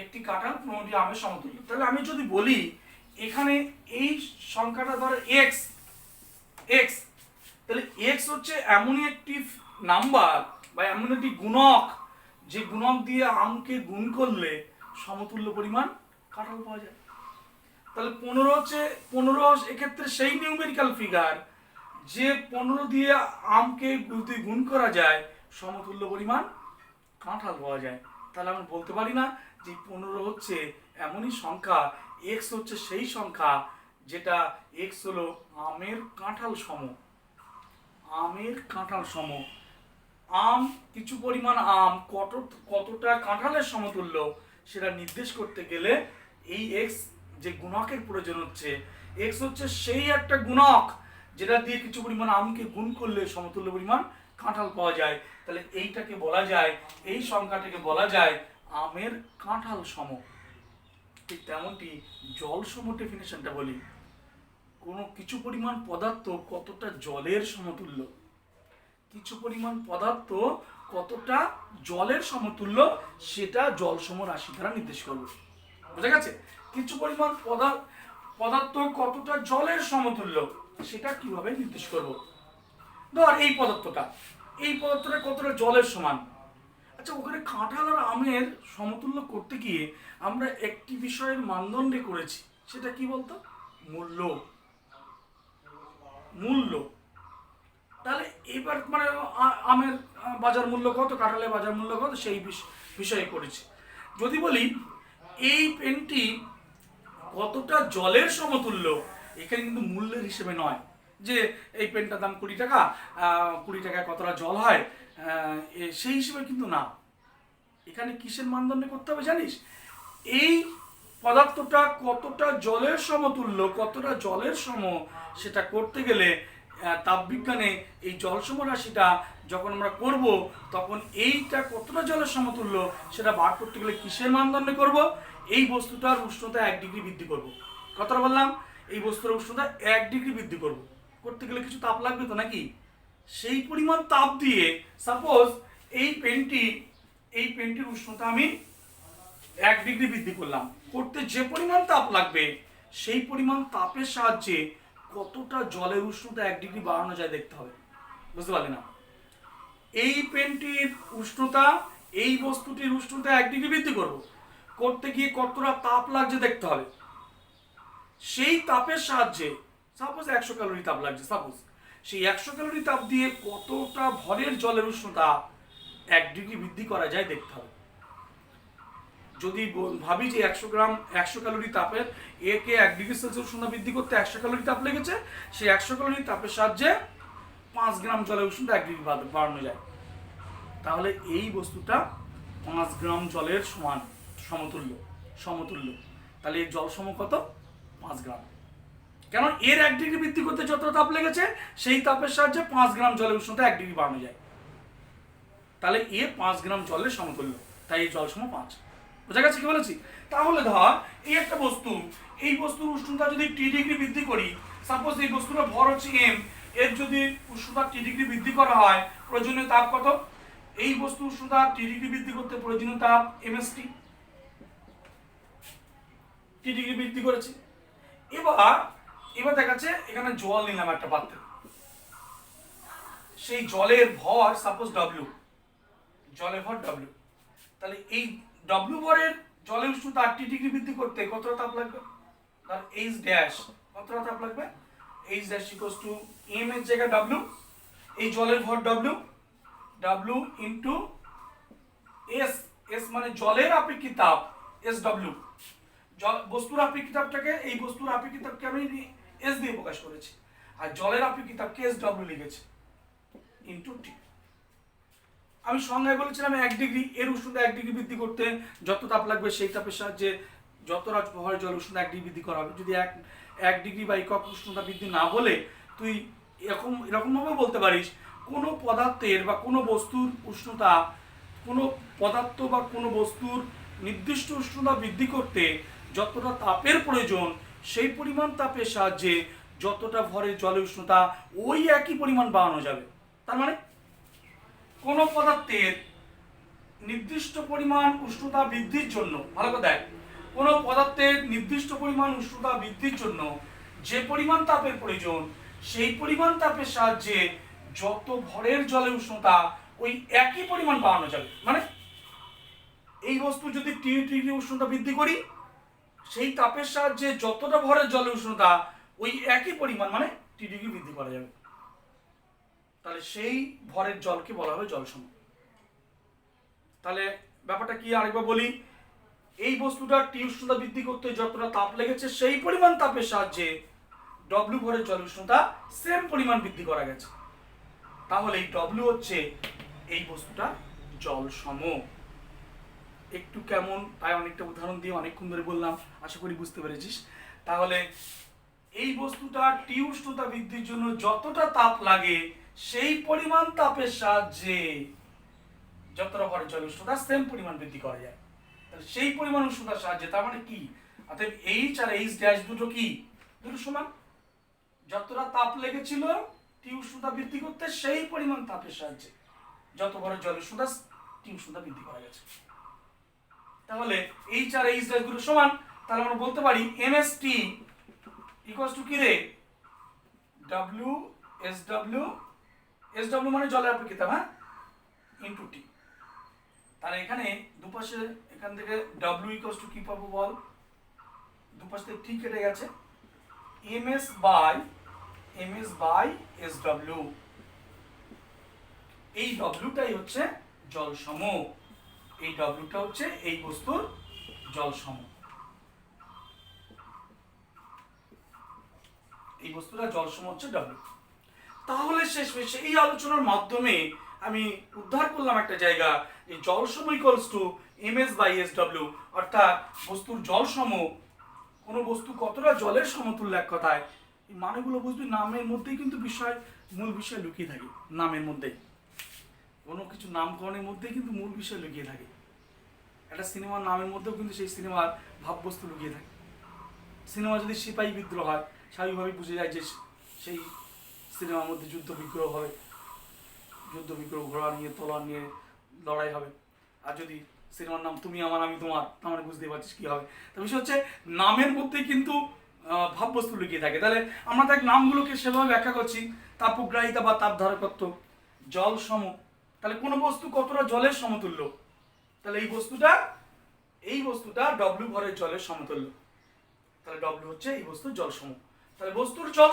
একটি কাঁঠাল 15টি আমের সমতুল্য। তাহলে আমি যদি বলি এখানে এই সংখ্যাটা ধর এক্স, তাহলে এক্স হচ্ছে এমনই একটি নাম্বার বা এমন একটি গুণক, যে গুণক দিয়ে আমকে গুণ করলে সমতুল্য পরিমাণ কাঁঠাল পাওয়া যায়। তাহলে 15 এক্ষেত্রে সেই নিউমেরিক্যাল ফিগার যে 15 দিয়ে আমকে যদি গুণ করা যায় সমতুল্য পরিমাণ কাঁঠাল পাওয়া যায়। তাহলে আমরা বলতে পারি না যে 15 হচ্ছে এমনই সংখ্যা, এক্স হচ্ছে সেই সংখ্যা যেটা এক্স হলো আমের কাঁঠাল সম। আম, কিছু পরিমাণ আম কতটা কাঁঠালের সমতুল্য সেটা নির্দেশ করতে গেলে এই এক্স যে গুণকের প্রয়োজন হচ্ছে, এক্স হচ্ছে সেই একটা গুণক যেটা দিয়ে কিছু পরিমাণ আমকে গুণ করলে সমতুল্য পরিমাণ কাঁঠাল পাওয়া যায়। তাহলে এইটাকে বলা যায়, এই সংখ্যাটাকে বলা যায় আমের কাঁঠাল সম। ঠিক তেমনটি জল সম ডেফিনেশনটা বলি, কিছু পরিমাণ পদার্থ কতটা জলের সমতুল্য, কিছু পরিমাণ পদার্থ কতটা জলের সমতুল্য সেটা জল সম রাশি দ্বারা নির্দেশ করবে। বুঝা গেছে? কিছু পরিমাণ পদার্থ কতটা জলের সমতুল্য সেটা কিভাবে নির্দেশ করব। ধর এই পদার্থটা কতটা জলের সমান। আচ্ছা, ওখানে কাঁঠাল আর আমের সমতুল্য করতে গিয়ে আমরা একটি বিষয়ের মানদণ্ডে করেছি, সেটা কি বলতো? মূল্য। তাহলে এবার মানে আমের বাজার মূল্য কত, কাঁঠালের বাজার মূল্য কত, সেই বিষয়ে করেছি। যদি বলি এই পেনটি কতটা জলের সমতুল্য, এখানে কিন্তু মূল্যের হিসেবে নয় যে এই পেনটার দাম 20 টাকা, 20 টাকায় কতটা জল হয়, সেই হিসেবে কিন্তু না। এখানে কিসের মানদণ্ডে করতে হবে জানিস? এই পদার্থটা কতটা জলের সমতুল্য, কতটা জলের সম, সেটা করতে গেলে তাপবিজ্ঞানে এই জলসম রাশিটা যখন আমরা করব তখন এইটা কতটা জলের সমতুল্য সেটা বার করতে গেলে কিসের মানদণ্ডে করব? এই বস্তুটার উষ্ণতা 1 ডিগ্রি বৃদ্ধি করব। কথাটা বললাম, এই বস্তুর উষ্ণতা 1 ডিগ্রি বৃদ্ধি করব। করতে গেলে কিছু তাপ লাগবে তো নাকি? সেই পরিমাণ তাপ দিয়ে, সাপোজ এই পেনটির উষ্ণতা আমি 1 ডিগ্রি বৃদ্ধি করলাম, করতে যে পরিমাণ তাপ লাগবে সেই পরিমাণ তাপের সাহায্যে কতটা জলের উষ্ণতা 1 ডিগ্রি বাড়ানো যায় দেখতে হবে। বুঝতে পারলে না? এই পেনটির উষ্ণতা, এই বস্তুটির উষ্ণতা 1 ডিগ্রি বৃদ্ধি করব, করতে গিয়ে কতটা তাপ লাগছে দেখতে হবে। সেই তাপের সাহায্যে, সাপোজ 100 ক্যালোরি তাপ লাগছে, সাপোজ সেই 100 ক্যালোরি তাপ দিয়ে কতটা ভরের জলের উষ্ণতা 1 ডিগ্রি বৃদ্ধি করা যায় দেখতে হবে। যদি ভাবি যে 100 ক্যালোরি তাপের একে 1 ডিগ্রি সেলসিয়াস উষ্ণতা বৃদ্ধি করতে 100 ক্যালোরি তাপ লেগেছে, সেই 100 ক্যালোরি তাপের সাহায্যে 5 গ্রাম জলের উষ্ণতা 1 ডিগ্রি বাড়ানো যায়। তাহলে এই বস্তুটা 5 গ্রাম জলের সমান, সমতুল্য। তাহলে এর জল সম কত? 5 গ্রাম। কেন? এর 1 ডিগ্রি বৃদ্ধি করতে যত তাপ লেগেছে সেই তাপের সাহায্যে 5 গ্রাম জলের উষ্ণতা 1 ডিগ্রি বাড়ানো যায়। তাহলে এ 5 গ্রাম জলের সমতুল্য, তাই এই জল সম 5। বোঝা গেছে কি বলেছি? তাহলে ধর এই একটা বস্তু, এই বস্তুর উষ্ণতা যদি টি ডিগ্রি বৃদ্ধি করি, সাপোজ এই বস্তুটার ভর হচ্ছে m, এর যদি উষ্ণতা টি ডিগ্রি বৃদ্ধি করা হয়, প্রয়োজনীয় তাপ কত? এই বস্তুর উষ্ণতা টি ডিগ্রি বৃদ্ধি করতে প্রয়োজনীয় তাপ mst, টি ডিগ্রি বৃদ্ধি করেছে। এবার দেখাচ্ছে এখানে জল নিলাম একটা পাত্রে, সেই জলের ভর সাপোজ w, জলের ভর w। তাহলে এই w ভরের জলের উষ্ণতা 8 ডিগ্রি বৃদ্ধি করতে কতটা তাপ লাগবে? তার h ড্যাশ কতটা তাপ লাগবে? h dash equals to m এর জায়গায় w, এই জলের ভর w ইনটু s, s মানে জলের আপেক্ষিক তাপ sw। বস্তুর আপেক্ষিক তাপটাকে, এই বস্তুর আপেক্ষিক তাপকে আমি s দিয়ে প্রকাশ করেছি, আর জলের আপেক্ষিক তাপকে sw লিখেছি ইনটু t। আমি সংজ্ঞায় বলেছিলাম 1 ডিগ্রি, এর উষ্ণতা 1 ডিগ্রি বৃদ্ধি করতে যত তাপ লাগবে সেই তাপের সাহায্যে যতটা ভরের জল উষ্ণতা 1 ডিগ্রি বৃদ্ধি করা হবে। যদি 1 ডিগ্রি বা একক উষ্ণতা বৃদ্ধি না বলে তুই এরকমভাবে বলতে পারিস, কোনো পদার্থের বা কোনো বস্তুর উষ্ণতা, কোনো পদার্থ বা কোনো বস্তুর নির্দিষ্ট উষ্ণতা বৃদ্ধি করতে যতটা তাপের প্রয়োজন সেই পরিমাণ তাপের সাহায্যে যতটা ভরের জলের উষ্ণতা ওই একই পরিমাণ বাড়ানো যাবে। তার মানে কোনো পদার্থের নির্দিষ্ট পরিমাণ উষ্ণতা বৃদ্ধির জন্য, ভালো করে দেখ, কোনো পদার্থের নির্দিষ্ট পরিমাণ উষ্ণতা বৃদ্ধির জন্য যে পরিমাণ তাপের প্রয়োজন সেই পরিমাণ তাপের সাহায্যে যত ভরের জলের উষ্ণতা ওই একই পরিমাণ বাড়ানো যাবে। মানে এই বস্তু যদি টি ডিগ্রি উষ্ণতা বৃদ্ধি করি, সেই তাপের সাহায্যে যতটা ভরের জলের উষ্ণতা ওই একই পরিমাণ মানে টি ডিগ্রি বৃদ্ধি করা যাবে। তাহলে সেই ভরের জলকে বলা হবে জল সম। তাহলে ব্যাপারটা কি আরেকবার বলি, এই বস্তুটা টি উষ্ণতা বৃদ্ধি করতে যতটা তাপ লেগেছে সেই পরিমাণ তাপের সাহায্যে ডব্লিউ ভরের জল উষ্ণতা সেম পরিমাণ বৃদ্ধি করা গেছে। তাহলে এই ডব্লিউ হচ্ছে এই বস্তুটা জল সম। একটু কেমন, তাই অনেকটা উদাহরণ দিয়ে অনেকক্ষণ ধরে বললাম, আশা করি বুঝতে পেরেছিস। তাহলে এই বস্তুটা টি উষ্ণতা বৃদ্ধির জন্য যতটা তাপ লাগে সেই পরিমাণ তাপের সাহায্যে যতটা ভরের জল উষ্ণতা সেম পরিমাণ বৃদ্ধি করা যায়। তাহলে সেই পরিমাণ উষ্ণতার সাহায্যে, তার মানে কি, অর্থাৎ এইচ আর এইচ ড্যাশ দুটো কি, দুটো সমান। যতটা তাপ লেগেছিল টি উষ্ণতা বৃদ্ধি করতে সেই পরিমাণ তাপের সাহায্যে যত ভরের জল উষ্ণতা টি উষ্ণতা বৃদ্ধি করা গেছে। তাহলে এইচ আর এইচ ড্যাশ দুটো সমান। তাহলে আমরা বলতে পারি এমএসটি ইকুয়ালস টু কি রে, ডব্লিউ এসডব্লিউ, এসডব্লিউ মানে জলের আপেক্ষিক তাপ, হ্যাঁ, ইনটু টি। তাহলে এখানে দুপাশে, এখান থেকে ডব্লিউ ইকুয়ালস টু কি পাবো বল, দুপাশ থেকে টি কেটে গেছে, এমএস বাই এসডব্লিউ। এই ডব্লিউটাই হচ্ছে জল সম, এই ডব্লিউটা হচ্ছে এই বস্তুর জল সম, এই বস্তুটা জল সম হচ্ছে ডব্লিউ। তাহলে শেষমেশে এই আলোচনার মাধ্যমে আমি উদ্ধার করলাম একটা জায়গা, যে জল সম equals to MS by SW, অর্থাৎ বস্তুর জল সম, কোনো বস্তু কতটা জলের সমতুল্য। এক কথায় এই মানেগুলো বুঝবি, নামের মধ্যেই কিন্তু মূল বিষয় লুকিয়ে থাকে। নামের মধ্যেই, কোনো কিছু নামকরণের মধ্যেই কিন্তু মূল বিষয় লুকিয়ে থাকে। একটা সিনেমার নামের মধ্যেও কিন্তু সেই সিনেমার ভাববস্তু লুকিয়ে থাকে। সিনেমা যদি সিপাহী বিদ্রোহ হয়, স্বাভাবিকভাবেই বুঝে যায় যে সেই সিনেমার মধ্যে যুদ্ধ বিগ্রহ হবে, যুদ্ধ বিগ্রহ, ঘোড়া নিয়ে, তলোয়ার নিয়ে লড়াই হবে। আর যদি সিনেমার নাম তুমি আমার আমি তোমার, তার মানে বুঝতেই পারছিস কি হবে। তো বিষয় হচ্ছে নামের মধ্যেই কিন্তু ভাববস্তু লুকিয়ে থাকে। তাহলে আমরা তার নামগুলোকে সেভাবে ব্যাখ্যা করছি, তাপগ্রাহিতা বা তাপ ধারকত্ব, জল সম। তাহলে কোনো বস্তু কতটা জলের সমতুল্য, তাহলে এই বস্তুটা ডব্লিউ ভরের জলের সমতুল্য। তাহলে ডব্লিউ হচ্ছে এই বস্তুর জল সম। তাহলে বস্তুর জল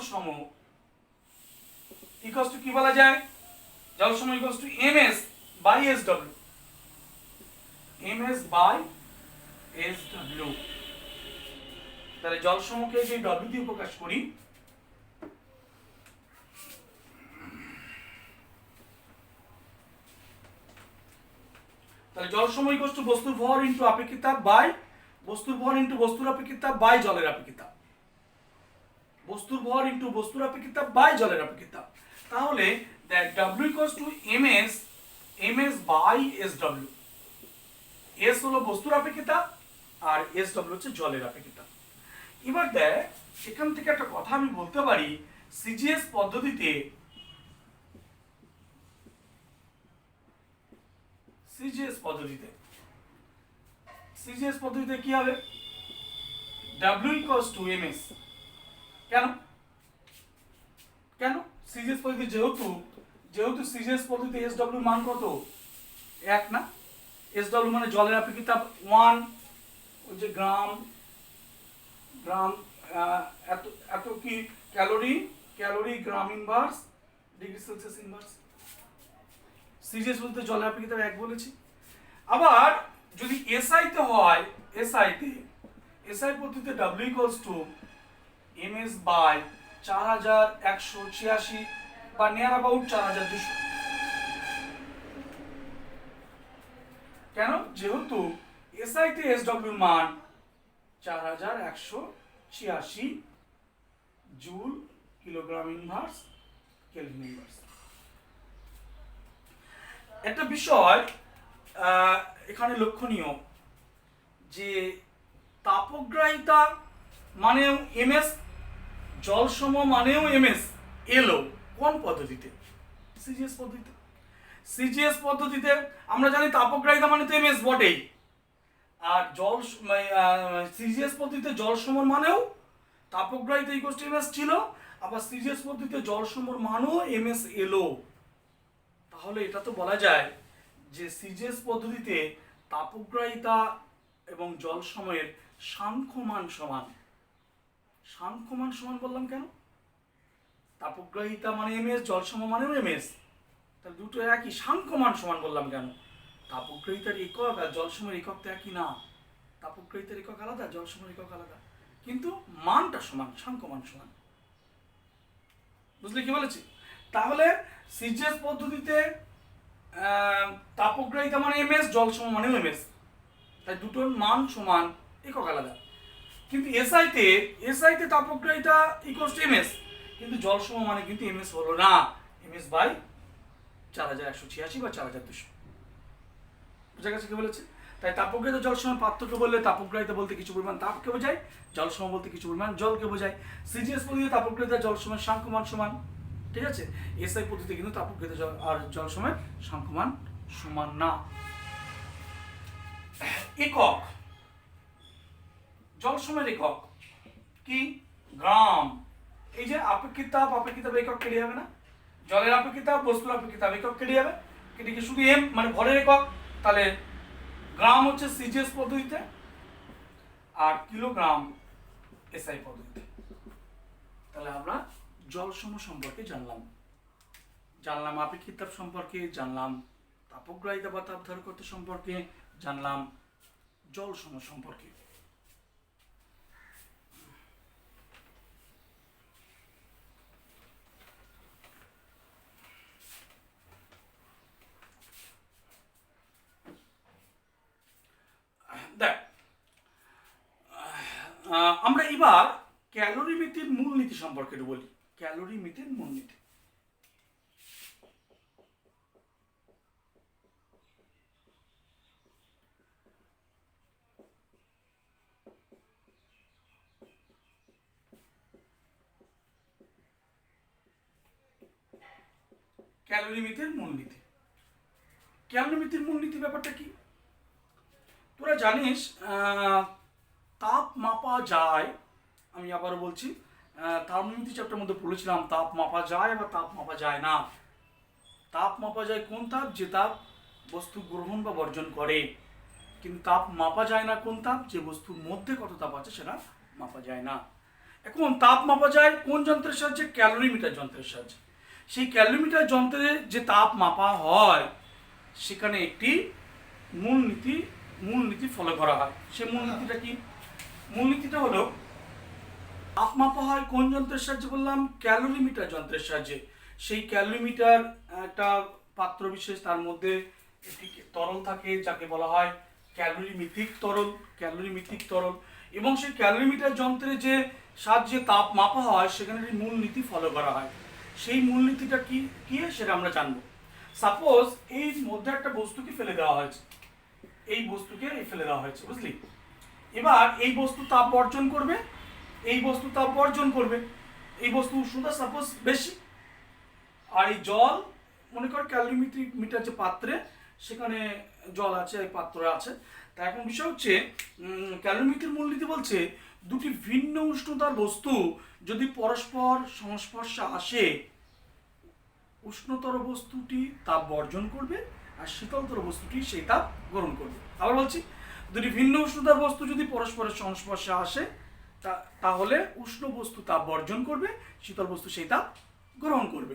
সম ইকুয়ালস টু কি বলা যায়, জল সম equals to MS by SW, MS by SW. তাহলে জল সমকে যে ডব্লিউ দিয়ে প্রকাশ করি, তাহলে জল সময় ইকুয়ালস টু বস্তুর ভর ইনটু আপেক্ষিক তাপ বাই বস্তুর ভর ইনটু বস্তুর আপেক্ষিক তাপ বাই জলের আপেক্ষিক তাপ, বস্তুর ভর ইনটু বস্তুর আপেক্ষিক তাপ বাই জলের আপেক্ষিক তাপ। তাহলে দেখ W equals to ms by SW। S হলো বস্তুর আপেক্ষিক তাপ আর SW হচ্ছে জলের আপেক্ষিক তাপ। এবার দেখ সেখান থেকে একটা কথা আমি বলতে পারি, সিজিএস পদ্ধতিতে কি হবে? W equals to ms। কেন সিজিএস পদ্ধতি যেহেতু সিজিএস পদ্ধতিতে SW মান কত? 1 না? SW মানে জলের আপেক্ষিক তাপ 1, ওই যে গ্রাম এত কি calorie gram inverse degree Celsius inverse. CGS পদ্ধতিতে জলের আপেক্ষিক তাপ 1 বলেছি। আবার যদি এসআই তে হয়, এসআই পদ্ধতিতে W equals to ms by 4186 বা নিয়ার অ্যাবাউট 4200। কেন? যেহেতু এসআই তে SW মান 4186 joule kilogram inverse kelvin inverse. একটা বিষয় এখানে লক্ষণীয় যে তাপগ্রাহিতা মানেও ms, জল সম মানেও ms এলো কোন পদ্ধতিতে? সিজিএস পদ্ধতিতে আমরা জানি তাপগ্রাহিতা মানে তো ms বটেই, আর সিজিএস পদ্ধতিতে জল সমর মানেও তাপগ্রাহিতা ইকুয়াল টু ms ছিল, আবার সিজিএস পদ্ধতিতে জল সমর মানও ms এলো। তাহলে এটা তো বলা যায় যে সিজিএস পদ্ধতিতে তাপগ্রাহিতা এবং জল সময়ের সাংখ্যমান সমান। সাংখ্যমান সমান বললাম কেন? তাপগ্রাহিতা মানে ms, জল সম মানেও ms, তাহলে দুটো একই। সাংখ্যমান সমান বললাম কেন? তাপগ্রাহিতার একক আর জল সময়ের একক তো একই না। তাপগ্রাহিতার একক আলাদা, জল সময়ের একক আলাদা, কিন্তু মানটা সমান, সাংখ্যমান সমান। বুঝলে কি বলেছি? তাহলে সিজিএস পদ্ধতিতে তাপগ্রাহিতা মানে ms, জল সম মানেও ms, তাই দুটোর মান সমান, একক আলাদা। কিন্তু এসআইতে তাপগ্রাহিতা ইকুয়াল টু ms, কিন্তু জল সম মানে কিন্তু ms হলো না, ms বাই 4186 বা 4200। বুঝা গেছে কি বলেছে? তাই তাপগ্রাহিতা জল সম পার্থক্য বললে তাপগ্রাহিতা বলতে কিছু পরিমাণ তাপকে বোঝায়, জল সম বলতে কিছু পরিমাণ জলকে বোঝায়। সিজিএস পদ্ধতিতে তাপগ্রাহিতা জল সমের সাংখ্যমান সমান, ঠিক আছে? এসআই পদ্ধতিতে কিন্তু তাপগ্রাহিতা জল আর জল সমের সাংখ্যমান সমান না। একক, জল সমের একক কি? গ্রাম। এই যে আপেক্ষিক তাপ একক কেটে যাবে না? জলের আপেক্ষিক তাপ, বস্তুর আপেক্ষিক তাপ একক কেটে যাবে, কেটে গিয়ে শুধু m মানে ভরের একক। তাহলে গ্রাম হচ্ছে সিজিএস পদ্ধতিতে আর কিলোগ্রাম এসআই পদ্ধতিতে। তাহলে আমরা জল সম সম্পর্কে জানলাম আপেক্ষিক তাপ সম্পর্কে জানলাম, তাপগ্রাহিতা বা তাপ ধারকত্ব সম্পর্কে জানলাম, জল সম সম্পর্কে। দেখ আমরা এবার ক্যালোরিমিতির মূলনীতি সম্পর্কে বলি। ক্যালোরিমিতির মূলনীতি। ক্যালোরিমিতির মূলনীতি ব্যাপারটা কি? তোরা জানিস তাপ মাপা যায়, আমি আবারও বলছি, থার্মোমিটার চ্যাপ্টারের মধ্যে পড়েছিলাম তাপ মাপা যায় বা তাপ মাপা যায় না। তাপ মাপা যায় কোন তাপ? যে তাপ বস্তু গ্রহণ বা বর্জন করে। কিন্তু তাপ মাপা যায় না কোন তাপ? যে বস্তুর মধ্যে কত তাপ আছে সেটা মাপা যায় না। এখন তাপ মাপা যায় কোন যন্ত্রের সাহায্যে? ক্যালোরিমিটার যন্ত্রের সাহায্যে। সেই ক্যালোরিমিটার যন্ত্রে যে তাপ মাপা হয় সেখানে একটি মূলনীতি ফলো করা হয়। সেই মূলনীতিটা কি? মূলনীতিটা হলো তাপ মাপা হয় কোন যন্ত্রের সাহায্যে বললাম? ক্যালোরিমিটার যন্ত্রের সাহায্যে। সেই ক্যালোরিমিটার একটা পাত্র বিশেষ, তার মধ্যে একটি তরল থাকে যাকে বলা হয় ক্যালোরিমিথিক তরল, ক্যালোরিমিথিক তরল, এবং সেই ক্যালোরিমিটার যন্ত্রে যে সাহায্যে তাপ মাপা হয় সেখানে মূল নীতি ফলো করা হয়। সেই মূলনীতিটা কি কি সেটা আমরা জানবো। সাপোজ এই মধ্যে একটা বস্তুকে ফেলে দেওয়া হয়েছে, এই বস্তুকে ফেলে দেওয়া হয়েছে, বুঝলি? এবার এই বস্তু তাপ বর্জন করবে, এই বস্তু তাপ বর্জন করবে, এই বস্তু উষ্ণতা সাপোজ বেশি, আর এই জল মনে কর ক্যালোরিমিটার মিটার যে পাত্রে সেখানে জল আছে, এই পাত্র আছে। তা এখন বিষয় হচ্ছে ক্যালোরিমিটার মূলনীতি বলছে দুটি ভিন্ন উষ্ণতার বস্তু যদি পরস্পর সংস্পর্শে আসে, উষ্ণতর বস্তুটি তাপ বর্জন করবে আর শীতলতর বস্তুটি সেই তাপ গ্রহণ করবে। আবার বলছি, দুটি ভিন্ন উষ্ণতার বস্তু যদি পরস্পরের সংস্পর্শে আসে তাহলে উষ্ণ বস্তু তাপ বর্জন করবে, শীতল বস্তু সেই তাপ গ্রহণ করবে।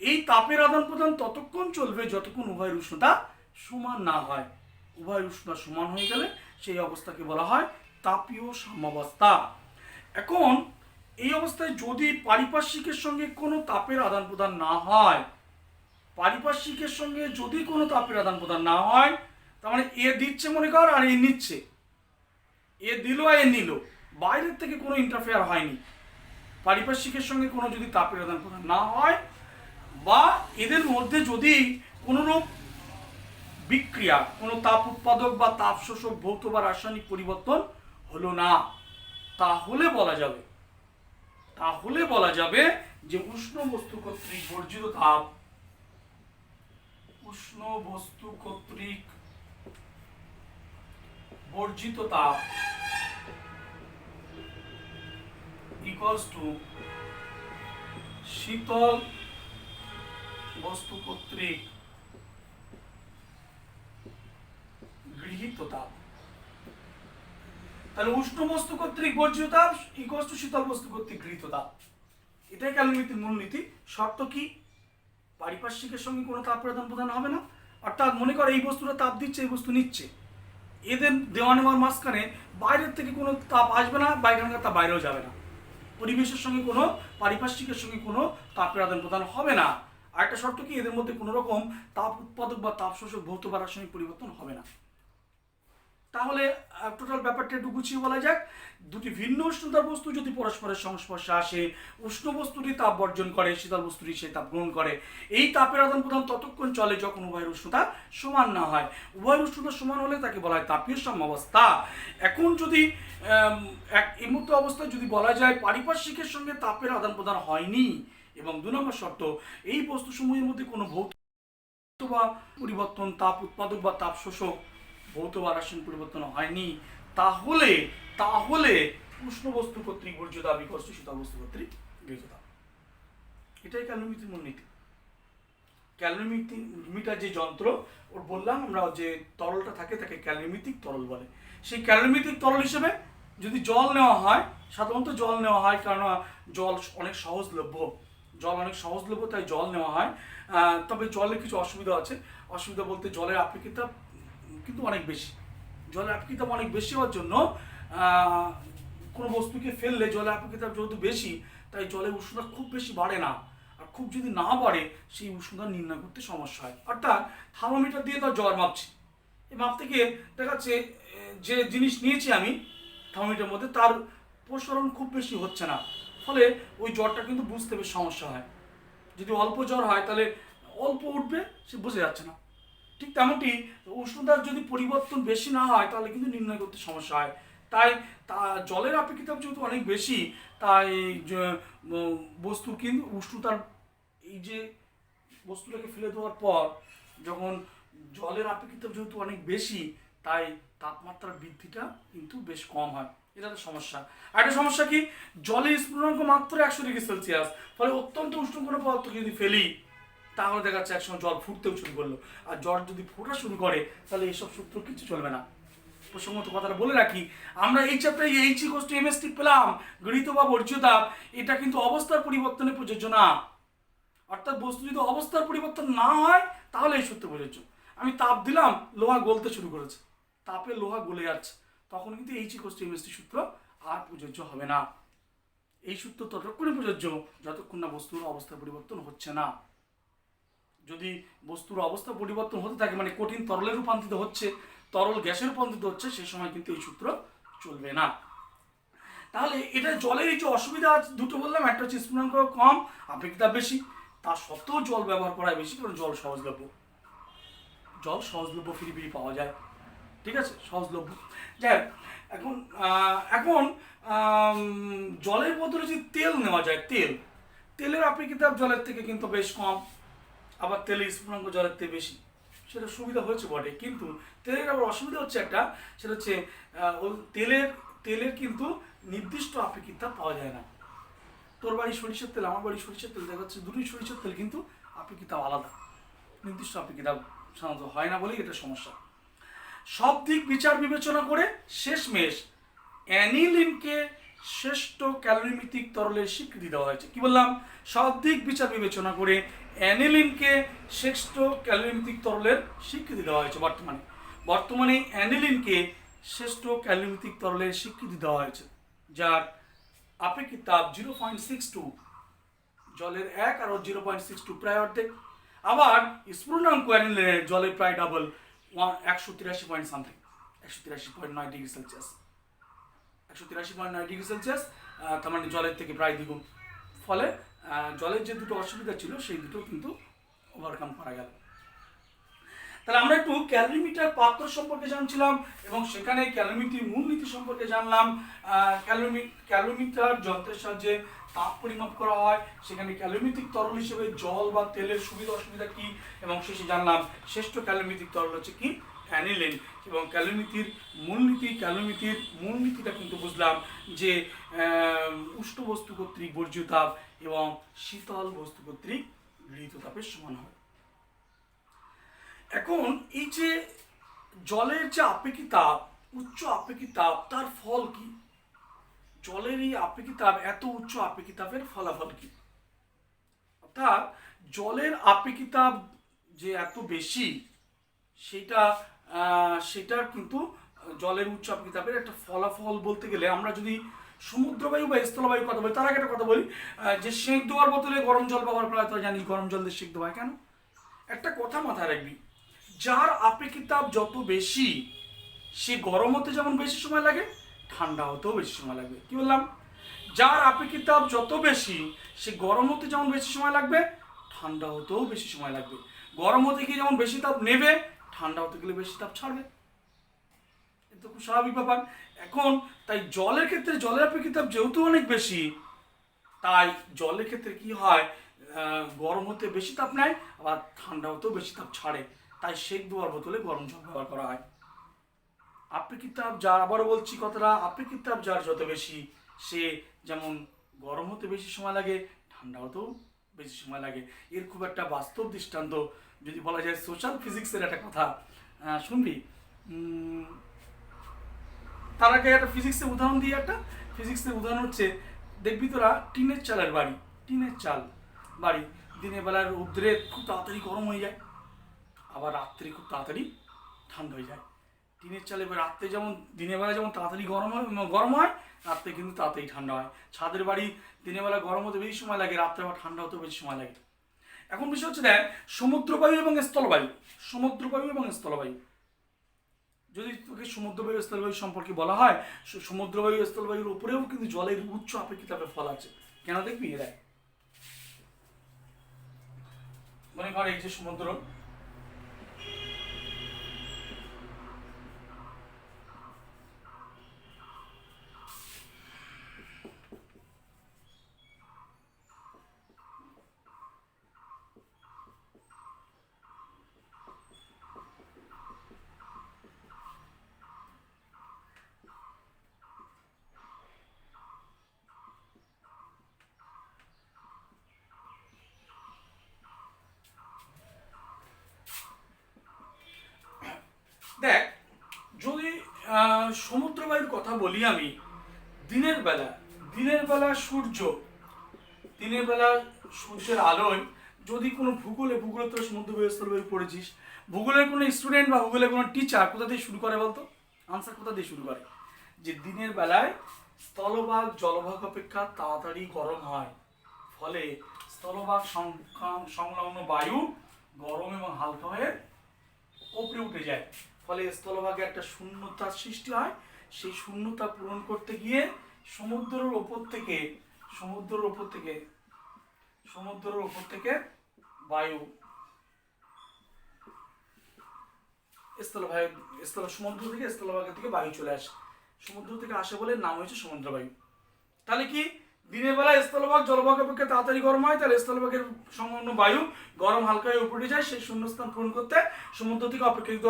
এই তাপের আদান প্রদান ততক্ষণ চলবে যতক্ষণ উভয়ের উষ্ণতা সমান না হয়। উভয়ের উষ্ণতা সমান হয়ে গেলে সেই অবস্থাকে বলা হয় তাপীয় সাম্যাবস্থা। এখন এই অবস্থায় যদি পারিপার্শ্বিকের সঙ্গে কোনো তাপের আদান প্রদান না হয়, পারিপার্শ্বিকের সঙ্গে যদি কোনো তাপের আদান প্রদান না হয়, তার মানে এ দিচ্ছে মনে কর আর এ নিচ্ছে, এ দিল আর এ নিল, বাইরের থেকে কোনো ইন্টারফেয়ার হয়নি। পারিপার্শ্বিকের সঙ্গে কোনো যদি তাপের আদান প্রদান না হয় বা এদের মধ্যে যদি কোনোরূপ বিক্রিয়া, কোনো তাপ উৎপাদক বা তাপ শোষক ভৌত বা রাসায়নিক পরিবর্তন হলো না, তাহলে বলা যাবে যে উষ্ণ বস্তু কর্তৃক বর্জিত তাপ, উষ্ণ বস্তু কর্তৃক বর্জিত তাপ ইকুয়ালস টু শীতল বস্তু কর্তৃক গৃহীত তাপ। তাহলে উষ্ণ বস্তু কর্তৃক বর্জিত তাপ ইকুয়ালস টু শীতল বস্তু কর্তৃক গৃহীত তাপ। এটাই ক্যালোরিমিটার মূলনীতি। শর্ত কি? পারিপার্শ্বিকের সঙ্গে কোনো তাপ প্রদান হবে না, অর্থাৎ মনে করো এই বস্তুটা তাপ দিচ্ছে, এই বস্তু নিচ্ছে, এদের দেওয়া নেওয়ার মাঝখানে বাইরের থেকে কোনো তাপ আসবে না, বাইরের তাপ বাইরেও যাবে না, পরিবেশের সঙ্গে কোনো পারিপার্শ্বিকের সঙ্গে কোনো তাপের আদান প্রদান হবে না। আর একটা শর্ত কি, এদের মধ্যে কোনো রকম তাপ উৎপাদক বা তাপ শোষক ভৌত বা রাসায়নিক পরিবর্তন হবে না। তাহলে টোটাল ব্যাপারটা একটু গুছিয়ে বলা যাক। দুটি ভিন্ন উষ্ণতার বস্তু যদি পরস্পরের সংস্পর্শে আসে, উষ্ণ বস্তুটি তাপ বর্জন করে, শীতল বস্তুটি সেই তাপ গ্রহণ করে। এই তাপের আদান প্রদান ততক্ষণ চলে যখন উভয়ের উষ্ণতা সমান না হয়। উভয়ের উষ্ণতা সমান হলে তাকে বলা হয় তাপীয় সাম্যাবস্থা। এখন যদি এই মতো অবস্থায় যদি বলা যায় পারিপার্শ্বিকের সঙ্গে তাপের আদান প্রদান হয়নি, এবং 2 নম্বর শর্ত, এই বস্তুসমূহের মধ্যে কোনো ভৌত বা পরিবর্তন, তাপ উৎপাদক বা তাপ শোষক ভৌত বা রাসায়নিক পরিবর্তন হয়নি, তাহলে উষ্ণ বস্তু কর্তৃক বর্জিত তাপ ইকুয়ালস টু শীতল বস্তু কর্তৃক গৃহীত তাপ। এটাই ক্যালোরিমিটার মূলনীতি। ক্যালোরিমিটার যে যন্ত্র, ওর বললাম আমরা যে তরলটা থাকে তাকে ক্যালোরিমিটিক তরল বলে। সেই ক্যালোরিমিটিক তরল হিসেবে যদি জল নেওয়া হয়, সাধারণত জল নেওয়া হয় কারণ জল অনেক সহজলভ্য, তাই জল নেওয়া হয়। তবে জলের কিছু অসুবিধা আছে। অসুবিধা বলতে জলের আপেক্ষিকতা কিন্তু অনেক বেশি। জলের আপেক্ষিকতা অনেক বেশি হওয়ার জন্য কোনো বস্তুকে ফেললে জলের আপেক্ষিকতা যেহেতু বেশি, তাই জলের উষ্ণতা খুব বেশি বাড়ে না, আর খুব যদি না বাড়ে সেই উষ্ণতা নির্ণয় করতে সমস্যা হয়। অর্থাৎ থার্মোমিটার দিয়ে তো জ্বর মাপছি, এই মাপ থেকে দেখাচ্ছে যে জিনিস নিয়েছি আমি থার্মোমিটারের মধ্যে তার প্রসারণ খুব বেশি হচ্ছে না, ফলে ওই জ্বরটা কিন্তু বুঝতে বেশ সমস্যা হয়। যদি অল্প জ্বর হয় তাহলে অল্প উঠবে, সে বোঝা যাচ্ছে না। ঠিক তেমনটি উষ্ণতার যদি পরিবর্তন বেশি না হয় তাহলে কিন্তু নির্ণয় করতে সমস্যা হয়। তাই জলের আপেক্ষিকতা যেহেতু অনেক বেশি, তাই বস্তুর কিন্তু উষ্ণতার এই যে বস্তুটাকে ফেলে দেওয়ার পর যখন জলের আপেক্ষিকতা যেহেতু অনেক বেশি, তাই তাপমাত্রার বৃদ্ধিটা কিন্তু বেশ কম হয়। এটা একটা সমস্যা। আর একটা সমস্যা কি, জলের স্ফুটনাঙ্ক মাত্র 100°C, ফলে অত্যন্ত উষ্ণ কোনো পদার্থকে যদি ফেলি তাহলে দেখা যাচ্ছে একসময় জল ফুটতেও শুরু করলো, আর জল যদি ফোটা শুরু করে তাহলে এইসব সূত্র কিছু চলবে না। প্রসঙ্গত কথাটা বলে রাখি, আমরা এই চ্যাপ্টারে H=mst পেলাম, গৃহীত বা বর্জিত তাপ, এটা কিন্তু অবস্থার পরিবর্তনে প্রযোজ্য না। অর্থাৎ বস্তু যদি অবস্থার পরিবর্তন না হয় তাহলে এই সূত্র প্রযোজ্য। আমি তাপ দিলাম, লোহা গলতে শুরু করেছে, তাপে লোহা গলে যাচ্ছে, তখন কিন্তু H=mst সূত্র আর প্রযোজ্য হবে না। এই সূত্র ততক্ষণই প্রযোজ্য যতক্ষণ না বস্তুর অবস্থার পরিবর্তন হচ্ছে না। যদি বস্তুর অবস্থা পরিবর্তন হতে থাকে, মানে কঠিন তরলে রূপান্তরিত হচ্ছে, তরল গ্যাসে রূপান্তরিত হচ্ছে, সেই সময় কিন্তু এই সূত্র চলবে না। তাহলে এটা জলের এই যে অসুবিধা দুটো বললাম, একটা হচ্ছে স্ফুটনাঙ্ক কম, আপেক্ষিকতাপ বেশি, তা সত্ত্বেও জল ব্যবহার করা বেশি, কারণ জল সহজলভ্য, জল সহজলভ্য, ফিরি ফিরি পাওয়া যায়, ঠিক আছে, সহজলভ্য। যাই হোক, এখন এখন জলের বদলে যদি তেল নেওয়া যায়, তেলের আপেক্ষিকতাপ জলের থেকে কিন্তু বেশ কম, আবার তেলের স্ফুটনাঙ্ক জলের থেকে বেশি, সেটা সুবিধা হয়েছে বটে, কিন্তু তেলের আবার অসুবিধা হচ্ছে একটা, সেটা হচ্ছে তেলের কিন্তু নির্দিষ্ট আপেক্ষিকতাপ পাওয়া যায় না। তোর বাড়ি সরিষার তেল, আমার বাড়ি সরিষার তেল, দেখা যাচ্ছে দুটোই সরিষার তেল, কিন্তু আপেক্ষিকতাপ আলাদা, নির্দিষ্ট আপেক্ষিকতাপ সাধারণত হয় না বলেই এটা সমস্যা। সব দিক বিচার বিবেচনা করে শেষমেশ অ্যানিলিনকে শ্রেষ্ঠ ক্যালোরিমিতিক তরলের স্বীকৃতি দেওয়া হয়েছে। কি বললাম? সব দিক বিচার বিবেচনা করে অ্যানিলিনকে শ্রেষ্ঠ ক্যালোরিমিতিক তরলের স্বীকৃতি দেওয়া হয়েছে। বর্তমানে অ্যানিলিনকে শ্রেষ্ঠ ক্যালোরিমিতিক তরলের স্বীকৃতি দেওয়া হয়েছে, যার আপেক্ষিকতাপ 0.62, জলের 1 আর 0.62 প্রায় অর্ধেক। আবার স্ফুটনাঙ্ক অ্যানিলিনের জলের প্রায় double, 183 point something, 183.9 degree Celsius, 183.9 degree Celsius, তার মানে জলের থেকে প্রায় দ্বিগুণ। ফলে জলের যে দুটো অসুবিধা ছিল সেই দুটো কিন্তু ওভারকাম করা গেল। তাহলে আমরা একটু ক্যালোরিমিটার পাত্র সম্পর্কে জানছিলাম, এবং সেখানে ক্যালোরিমিটার মূলনীতি সম্পর্কে জানলাম। ক্যালোরিমিটার যন্ত্রের সাহায্যে তাপ পরিমাপ করা হয়, সেখানে ক্যালোরিমিতিক তরল হিসেবে জল বা তেলের সুবিধা অসুবিধা কি, এবং শেষে জানলাম শ্রেষ্ঠ ক্যালোরিমিতিক তরল হচ্ছে কি, অ্যানিলিন। এবং ক্যালোরিমিতির মূলনীতিটা কিন্তু বুঝলাম যে উষ্ণ বস্তু কর্তৃক বর্জ্য তাপ এবং শীতল বস্তু কর্তৃক গৃহীত তাপের সমান হয়। এখন এই যে জলের যে আপেক্ষিকতাপ, উচ্চ আপেক্ষিকতাপ, তার ফল কি? জলের এই আপেক্ষিকতাপ, এত উচ্চ আপেক্ষিকতাপের ফলাফল কি? অর্থাৎ জলের আপেক্ষিকতাপ যে এত বেশি, সেটার কিন্তু জলের উচ্চ আপেক্ষিকতাপের একটা ফলাফল বলতে গেলে, আমরা যদি সমুদ্রবায়ু বা স্থলবায়ুর কথা বলি, তার আগে একটা কথা বলি, যে সেঁক দেওয়ার বদলে গরম জল ব্যবহার করা হয়, তো জানি গরম জল দিয়ে সেঁক দেওয়া হয় কেন? একটা কথা মাথায় রাখবি, যার আপেক্ষিকতাপ যত বেশি, সে গরম হতে যেমন বেশি সময় লাগে, ঠান্ডা হতেও বেশি সময় লাগবে। কি বললাম? যার আপেক্ষিকতাপ যত বেশি, সে গরম হতে যেমন বেশি সময় লাগবে, ঠান্ডা হতেও বেশি সময় লাগবে। গরম হতে গিয়ে যেমন বেশি তাপ নেবে, ঠান্ডা হতে গেলে বেশি তাপ ছাড়বে। এটা খুব স্বাভাবিক ব্যাপার। এখন তাই জলের ক্ষেত্রে জলের আপেক্ষিকতাপ যেহেতু অনেক বেশি, তাই জলের ক্ষেত্রে কি হয়, গরম হতে বেশি তাপ নেয়, আবার ঠান্ডা হতেও বেশি তাপ ছাড়ে। তাই সেক দেওয়ার বোতলে গরম জল ব্যবহার করা হয়। আপেক্ষিকতাপ যার, আবারও বলছি কথাটা, আপেক্ষিকতাপ যার যত বেশি, সে যেমন গরম হতে বেশি সময় লাগে, ঠান্ডা হতেও বেশি সময় লাগে। এর খুব একটা বাস্তব দৃষ্টান্ত যদি বলা যায়, সোশ্যাল ফিজিক্সের একটা কথা শুনবি। তার আগে একটা ফিজিক্সের উদাহরণ দিয়ে, একটা ফিজিক্সের উদাহরণ হচ্ছে, দেখবি তোরা টিনের চালের বাড়ি, টিনের চাল বাড়ি, দিনের বেলার রৌদ্রে খুব তাড়াতাড়ি গরম হয়ে যায়, আবার রাত্রে খুব তাড়াতাড়ি ঠান্ডা হয়ে যায়। টিনের চালে রাত্রে যেমন, দিনের বেলা যেমন তাড়াতাড়ি গরম হয়, রাত্রে কিন্তু তাড়াতাড়ি ঠান্ডা হয়। ছাদের বাড়ি দিনের বেলা গরম হতে বেশি সময় লাগে, রাত্রে আবার ঠান্ডা হতে বেশি সময় লাগে। এখন বিষয় হচ্ছে দেখ, সমুদ্রবায়ু এবং স্থলবায়ু, যদি তোকে সমুদ্রবায়ু স্থলবায়ু সম্পর্কে বলা হয়, সমুদ্রবায়ু স্থলবায়ুর উপরেও কিন্তু জলের উচ্চ আপেক্ষিকতাপের ফল আছে। কেন দেখবি? এরা মনে কর এই যে সমুদ্র, দেখ, যদি সমুদ্রবায়ুর কথা বলি আমি, দিনের বেলা সূর্যের আলোয়, যদি কোনো ভূগোলে তো সমুদ্রবায়ু স্থলবায়ু পড়েছিস, ভূগোলের কোনো স্টুডেন্ট বা ভূগোলের কোনো টিচার কোথা দিয়ে শুরু করে বলতো? আনসার কোথা দিয়ে শুরু করে? যে দিনের বেলায় স্থলভাগ জলভাগ অপেক্ষা তাড়াতাড়ি গরম হয়, ফলে স্থলভাগ সংলগ্ন বায়ু গরম এবং হালকা হয়ে উপরে উঠে যায়, ফলে স্থলভাগে একটা শূন্যতার সৃষ্টি হয়। সেই শূন্যতা পূরণ করতে গিয়ে সমুদ্রের ওপর থেকে বায়ু স্থলভাগের থেকে বায়ু চলে আসে, সমুদ্র থেকে আসে বলে নাম হয়েছে সমুদ্র বায়ু। তাহলে কি দিনের বেলায় স্থলভাগ জলভাগ অপেক্ষা তাড়াতাড়ি গরম হয়, তাহলে স্থলভাগের সামান্য বায়ু গরম হালকা হয়ে উপরে যায়, সেই শূন্যস্থান পূরণ করতে সমুদ্র থেকে অপেক্ষিত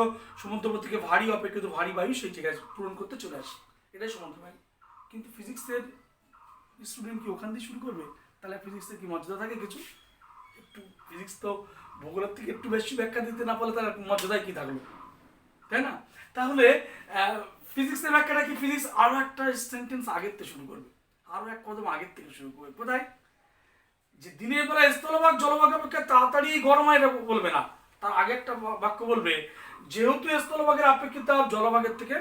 ভারী বায়ু সেই জায়গায় পূরণ করতে চলে আসে, এটাই সমুদ্র বায়ু। কিন্তু ফিজিক্সের স্টুডেন্ট কি ওখান দিয়ে শুরু করবে? তাহলে ফিজিক্সের কি মর্যাদা থাকে কিছু? একটু ফিজিক্স তো ভূগোলের থেকে একটু বেশি ব্যাখ্যা দিতে না পারলে তার মর্যাদায় কি থাকলো, তাই না? তাহলে ফিজিক্সের ব্যাখ্যাটা কি? ফিজিক্স আরো একটা সেন্টেন্স আগের থেকে শুরু করবে, আরো এক কদম আগের থেকে শুরু করবে। কোথায়? যে দিনের বেলা স্থলভাগ জলভাগ অপেক্ষা তাড়াতাড়ি গরম হয়, এটা বলবে না, তার আগে একটা বাক্য বলবে, যেহেতু স্থলভাগের আপেক্ষিক তাপ জলভাগের থেকে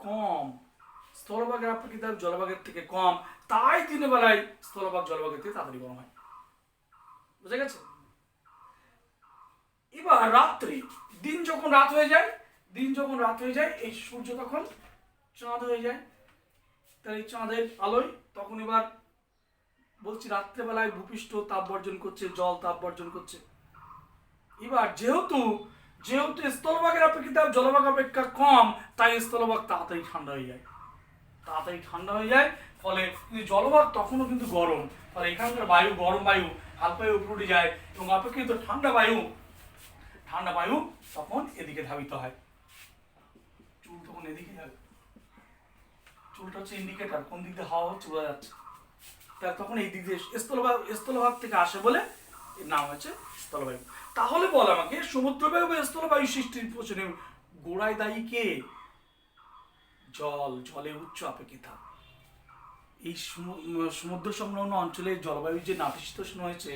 কম, স্থলভাগের আপেক্ষিক তাপ জলভাগের থেকে কম, তাই দিনের বেলায় স্থলভাগ জলভাগের থেকে তাড়াতাড়ি গরম হয়। বুঝা গেছে? এবার রাত্রি, দিন যখন রাত হয়ে যায়, এই সূর্য তখন চাঁদ হয়ে যায়, তাই এই চাঁদের আলোয় তখন এবার বলছি রাত্রেবেলায় ভূপৃষ্ঠ তাপ বর্জন করছে, জল তাপ বর্জন করছে। এবার যেহেতু স্থলভাগের আপেক্ষিক তাপ জলভাগ অপেক্ষা কম, তাই স্থলভাগ তাড়াতাড়ি ঠান্ডা হয়ে যায়, ফলে জলভাগ তখনও কিন্তু গরম, ফলে এখানকার বায়ু গরম বায়ু হালকা হয়ে উপরে উঠে যায় এবং অপেক্ষিত ঠান্ডা বায়ু তখন এদিকে ধাবিত হয়। চুল তখন এদিকে যাবে, চুলটা হচ্ছে ইন্ডিকেটর কোন দিক দিয়ে হাওয়া হচ্ছে বোঝা যাচ্ছে, তাই তখন এই দিক দিয়ে স্থলভাগ থেকে আসে বলে এর নাম হচ্ছে স্থলবায়ু। তাহলে বল আমাকে, সমুদ্রবায়ু বা স্থলবায়ু সৃষ্টির পেছনে গোড়ায় দায়ী কে? জলের উচ্চ আপেক্ষিক তাপ। এই সমুদ্র সংলগ্ন অঞ্চলে জলবায়ু যে নাতিশীতোষ্ণ হয়েছে,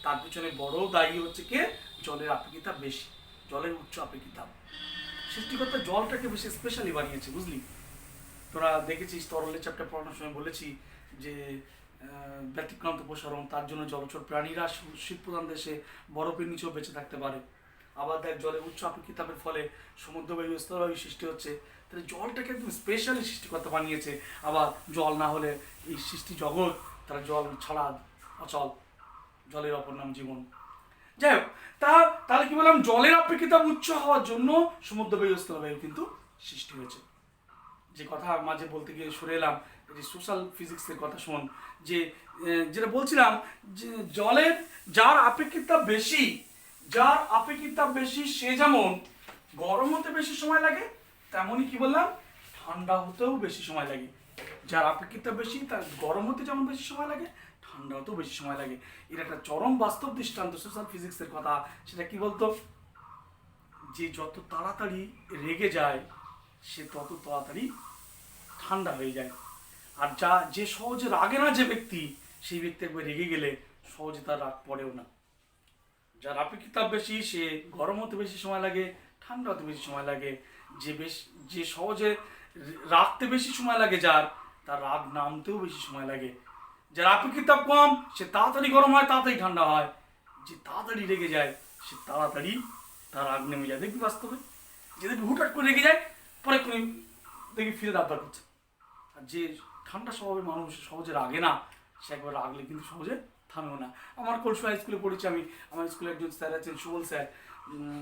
তার পিছনে বড় দায়ী হচ্ছে কে? জলের আপেক্ষিক তাপ বেশি, জলের উচ্চ আপেক্ষিক তাপ। সৃষ্টিকর্তা জলটাকে বেশি স্পেশালি বানিয়েছে, বুঝলি? তোরা দেখেছিস তরলের চ্যাপ্টার পড়ানোর সময় বলেছি যে ব্যতিক্রান্ত প্রসারণ, তার জন্য জলচর প্রাণীরা শীত প্রধান দেশে বরফের নিচেও বেঁচে থাকতে পারে। আবার দেখ জলের উচ্চ আপেক্ষিক তাপের ফলে সমুদ্রবায়ু স্থলবায়ু সৃষ্টি হচ্ছে, তাহলে জলটাকে একদম স্পেশালি সৃষ্টিকর্তা বানিয়েছে। আবার জল না হলে এই সৃষ্টি জগৎ, তারা জল ছাড়া অচল, জলের অপর নাম জীবন। যাই হোক, তাহলে কি বললাম, জলের আপেক্ষিক তাপ উচ্চ হওয়ার জন্য সমুদ্রবায়ু স্থলবায়ু কিন্তু সৃষ্টি হয়েছে। যে কথা মাঝে বলতে গিয়ে সরে এলাম, যে সোশ্যাল ফিজিক্সের কথা শোন, যে যেটা বলছিলাম যে জলের যার আপেক্ষিক তাপ বেশি সে যেমন গরম হতে বেশি সময় লাগে, তেমনই কি বললাম ঠান্ডা হতেও বেশি সময় লাগে। যার আপেক্ষিক তাপ বেশি তার গরম হতে যেমন বেশি সময় লাগে, ঠান্ডা হতেও বেশি সময় লাগে। এটা একটা চরম বাস্তব দৃষ্টান্ত সোশ্যাল ফিজিক্সের কথা। সেটা কি বলতো, যে যত তাড়াতাড়ি রেগে যায় সে তত তাড়াতাড়ি ঠান্ডা হয়ে যায়, আর যে সহজে রাগে না যে ব্যক্তি, সেই ব্যক্তি একবার রেগে গেলে সহজে তার রাগ পড়েও না। যার আপেক্ষিক তাপ বেশি সে গরম হতে বেশি সময় লাগে, ঠান্ডা হতে বেশি সময় লাগে। যে সহজে রাগতে বেশি সময় লাগে তার রাগ নামতেও বেশি সময় লাগে। যার আপেক্ষিক তাপ কম সে তাড়াতাড়ি গরম হয়, তাড়াতাড়ি ঠান্ডা হয়। যে তাড়াতাড়ি রেগে যায় সে তাড়াতাড়ি তার রাগ নেমে যায়। দেখবি বাস্তবে যে দেখবি হুটহাট করে রেগে যায়, পরে দেখবি ফিরে আবদার করছে। আর যে ঠান্ডা স্বভাবের মানুষ সহজে রাগে না, সে একবার রাগলে কিন্তু সহজে থামেও না। আমার কলসু হাই স্কুলে পড়েছি আমি, আমার স্কুলে একজন স্যার আছেন সুবল স্যার,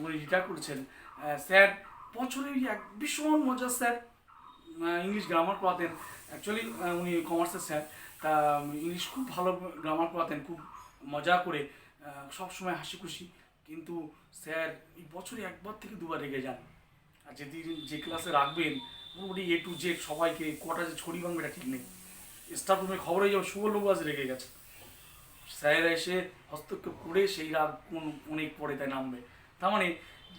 উনি রিটায়ার করেছেন। স্যার বছরে এক ভীষণ মজার স্যার, ইংলিশ গ্রামার পড়াতেন। অ্যাকচুয়ালি উনি কমার্সের স্যার, তা ইংলিশ খুব ভালো গ্রামার পড়াতেন, খুব মজা করে, সবসময় হাসি খুশি। কিন্তু স্যার এই বছরে একবার থেকে দুবার রেগে যান। আর যেদিন যে ক্লাসে রাখবেন মোটামুটি A to Z সবাইকে, কটা যে ছড়ি ভাঙবে এটা ঠিক নেই। স্টাফ রুমে খবর হয়ে যাবে সুবলবাবু আজ রেগে গেছে, স্যারেরা এসে হস্তক্ষেপ করে সেই রাগ অনেক পরে তাই নামবে। তার মানে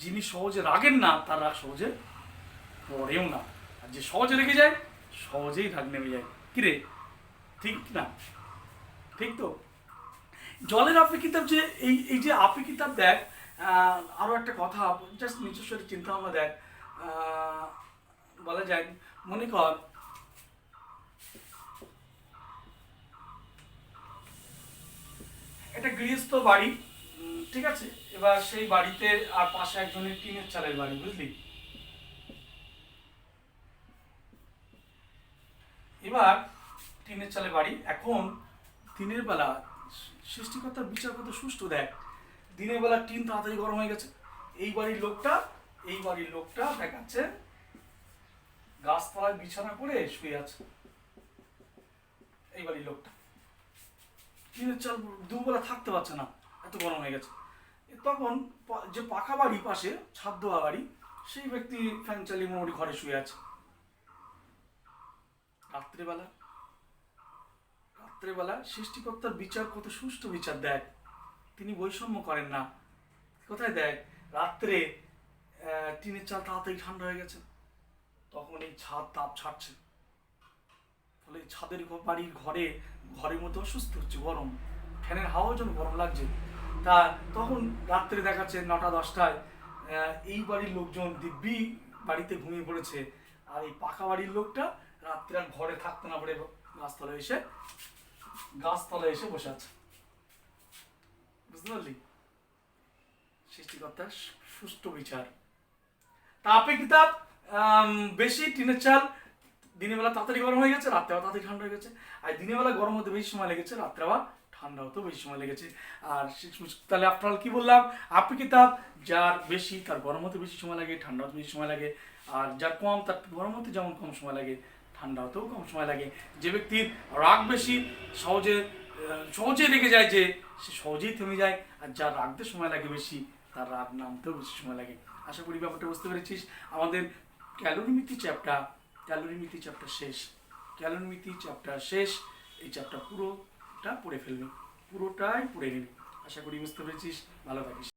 যিনি সহজে রাগেন না তার রাগ সহজে পড়েও না, আর যে সহজে রেগে যায় সহজেই রাগ নেমে যায়। কিরে ঠিক না? ঠিক তো? জলের আপেক্ষিক তাপ যে এই যে আপেক্ষিক তাপ দেখ, আরও একটা কথা জাস্ট নিজস্ব চিন্তা ভাবনা দেখ, বলা যায় মনে কর একটা গৃহস্থ বাড়ি, ঠিক আছে, এবার সেই বাড়িতে আর পাশে একজনের টিনের চালের বাড়ি, বুঝলি? এবার টিনের চালের বাড়ি, এখন দিনের বেলা সৃষ্টিকর্তার বিচার কত সুষ্ঠু দেখ। দিনের বেলা টিন তাড়াতাড়ি গরম হয়ে গেছে, এই বাড়ির লোকটা দেখাচ্ছে গাছতলায় বিছানা করে শুয়ে আছে। এই বাড়ির লোকটা টিনের চাল দুবেলা থাকতে পারছে না, এত গরম হয়ে গেছে। তখন যে পাকা বাড়ি পাশে ছাদ দেওয়া বাড়ি, সেই ব্যক্তি ফ্যান চালিয়ে মোটামুটি ঘরে শুয়ে আছে। রাত্রেবেলা রাত্রেবেলা সৃষ্টিকর্তার বিচার কত সুষ্ঠু বিচার দেখ, তিনি বৈষম্য করেন না। কোথায় দেখ, রাত্রে টিনের চাল তাড়াতাড়ি ঠান্ডা হয়ে গেছে, তখন এই ছাদ তাপ ছাড়ছে, ফলে ছাদের বাড়ির ঘরের মধ্যে অসুস্থ হচ্ছে, গরম, ফ্যানের হাওয়ার জন্য গরম লাগছে। তা তখন রাত্রে দেখাচ্ছে 9টা-10টায় এই বাড়ির লোকজন দিব্যি বাড়িতে ঘুমিয়ে পড়েছে, আর এই পাকা বাড়ির লোকটা রাত্রে আর ঘরে থাকতে না পারে গাছতলায় এসে বসে আছে। বুঝতে পারলি সৃষ্টিকর্তার সুষ্ঠু বিচার। তাপে কিতাব বেশি টিনের চাল দিনের বেলা তাড়াতাড়ি গরম হয়ে গেছে, রাত্রে আবার তাড়াতাড়ি ঠান্ডা হয়ে গেছে, আর দিনের বেলা গরম হতে বেশি সময় লেগেছে, রাত্রে আবার ঠান্ডা হতেও বেশি সময় লেগেছে। আর তাহলে আফটার অল কি বললাম, আপনি কিতাব যার বেশি তার গরম হতে বেশি সময় লাগে, ঠান্ডা হতে বেশি সময় লাগে, আর যার কম তার গরম হতে যেমন কম সময় লাগে, ঠান্ডা হতেও কম সময় লাগে। যে ব্যক্তির রাগ বেশি, সহজে রেগে যায়, যে সে সহজেই থেমে যায়, আর যার রাগতে সময় লাগে বেশি, তার রাগ নামতেও বেশি সময় লাগে। আশা করি ব্যাপারটা বুঝতে পেরেছিস। আমাদের ক্যালোরিমিতি চ্যাপ্টার শেষ। এই চ্যাপ্টার পুরোটা পড়ে ফেলবি, পুরোটাই পড়ে নিবি। আশা করি বুঝতে পেরেছিস। ভালো থাকিস।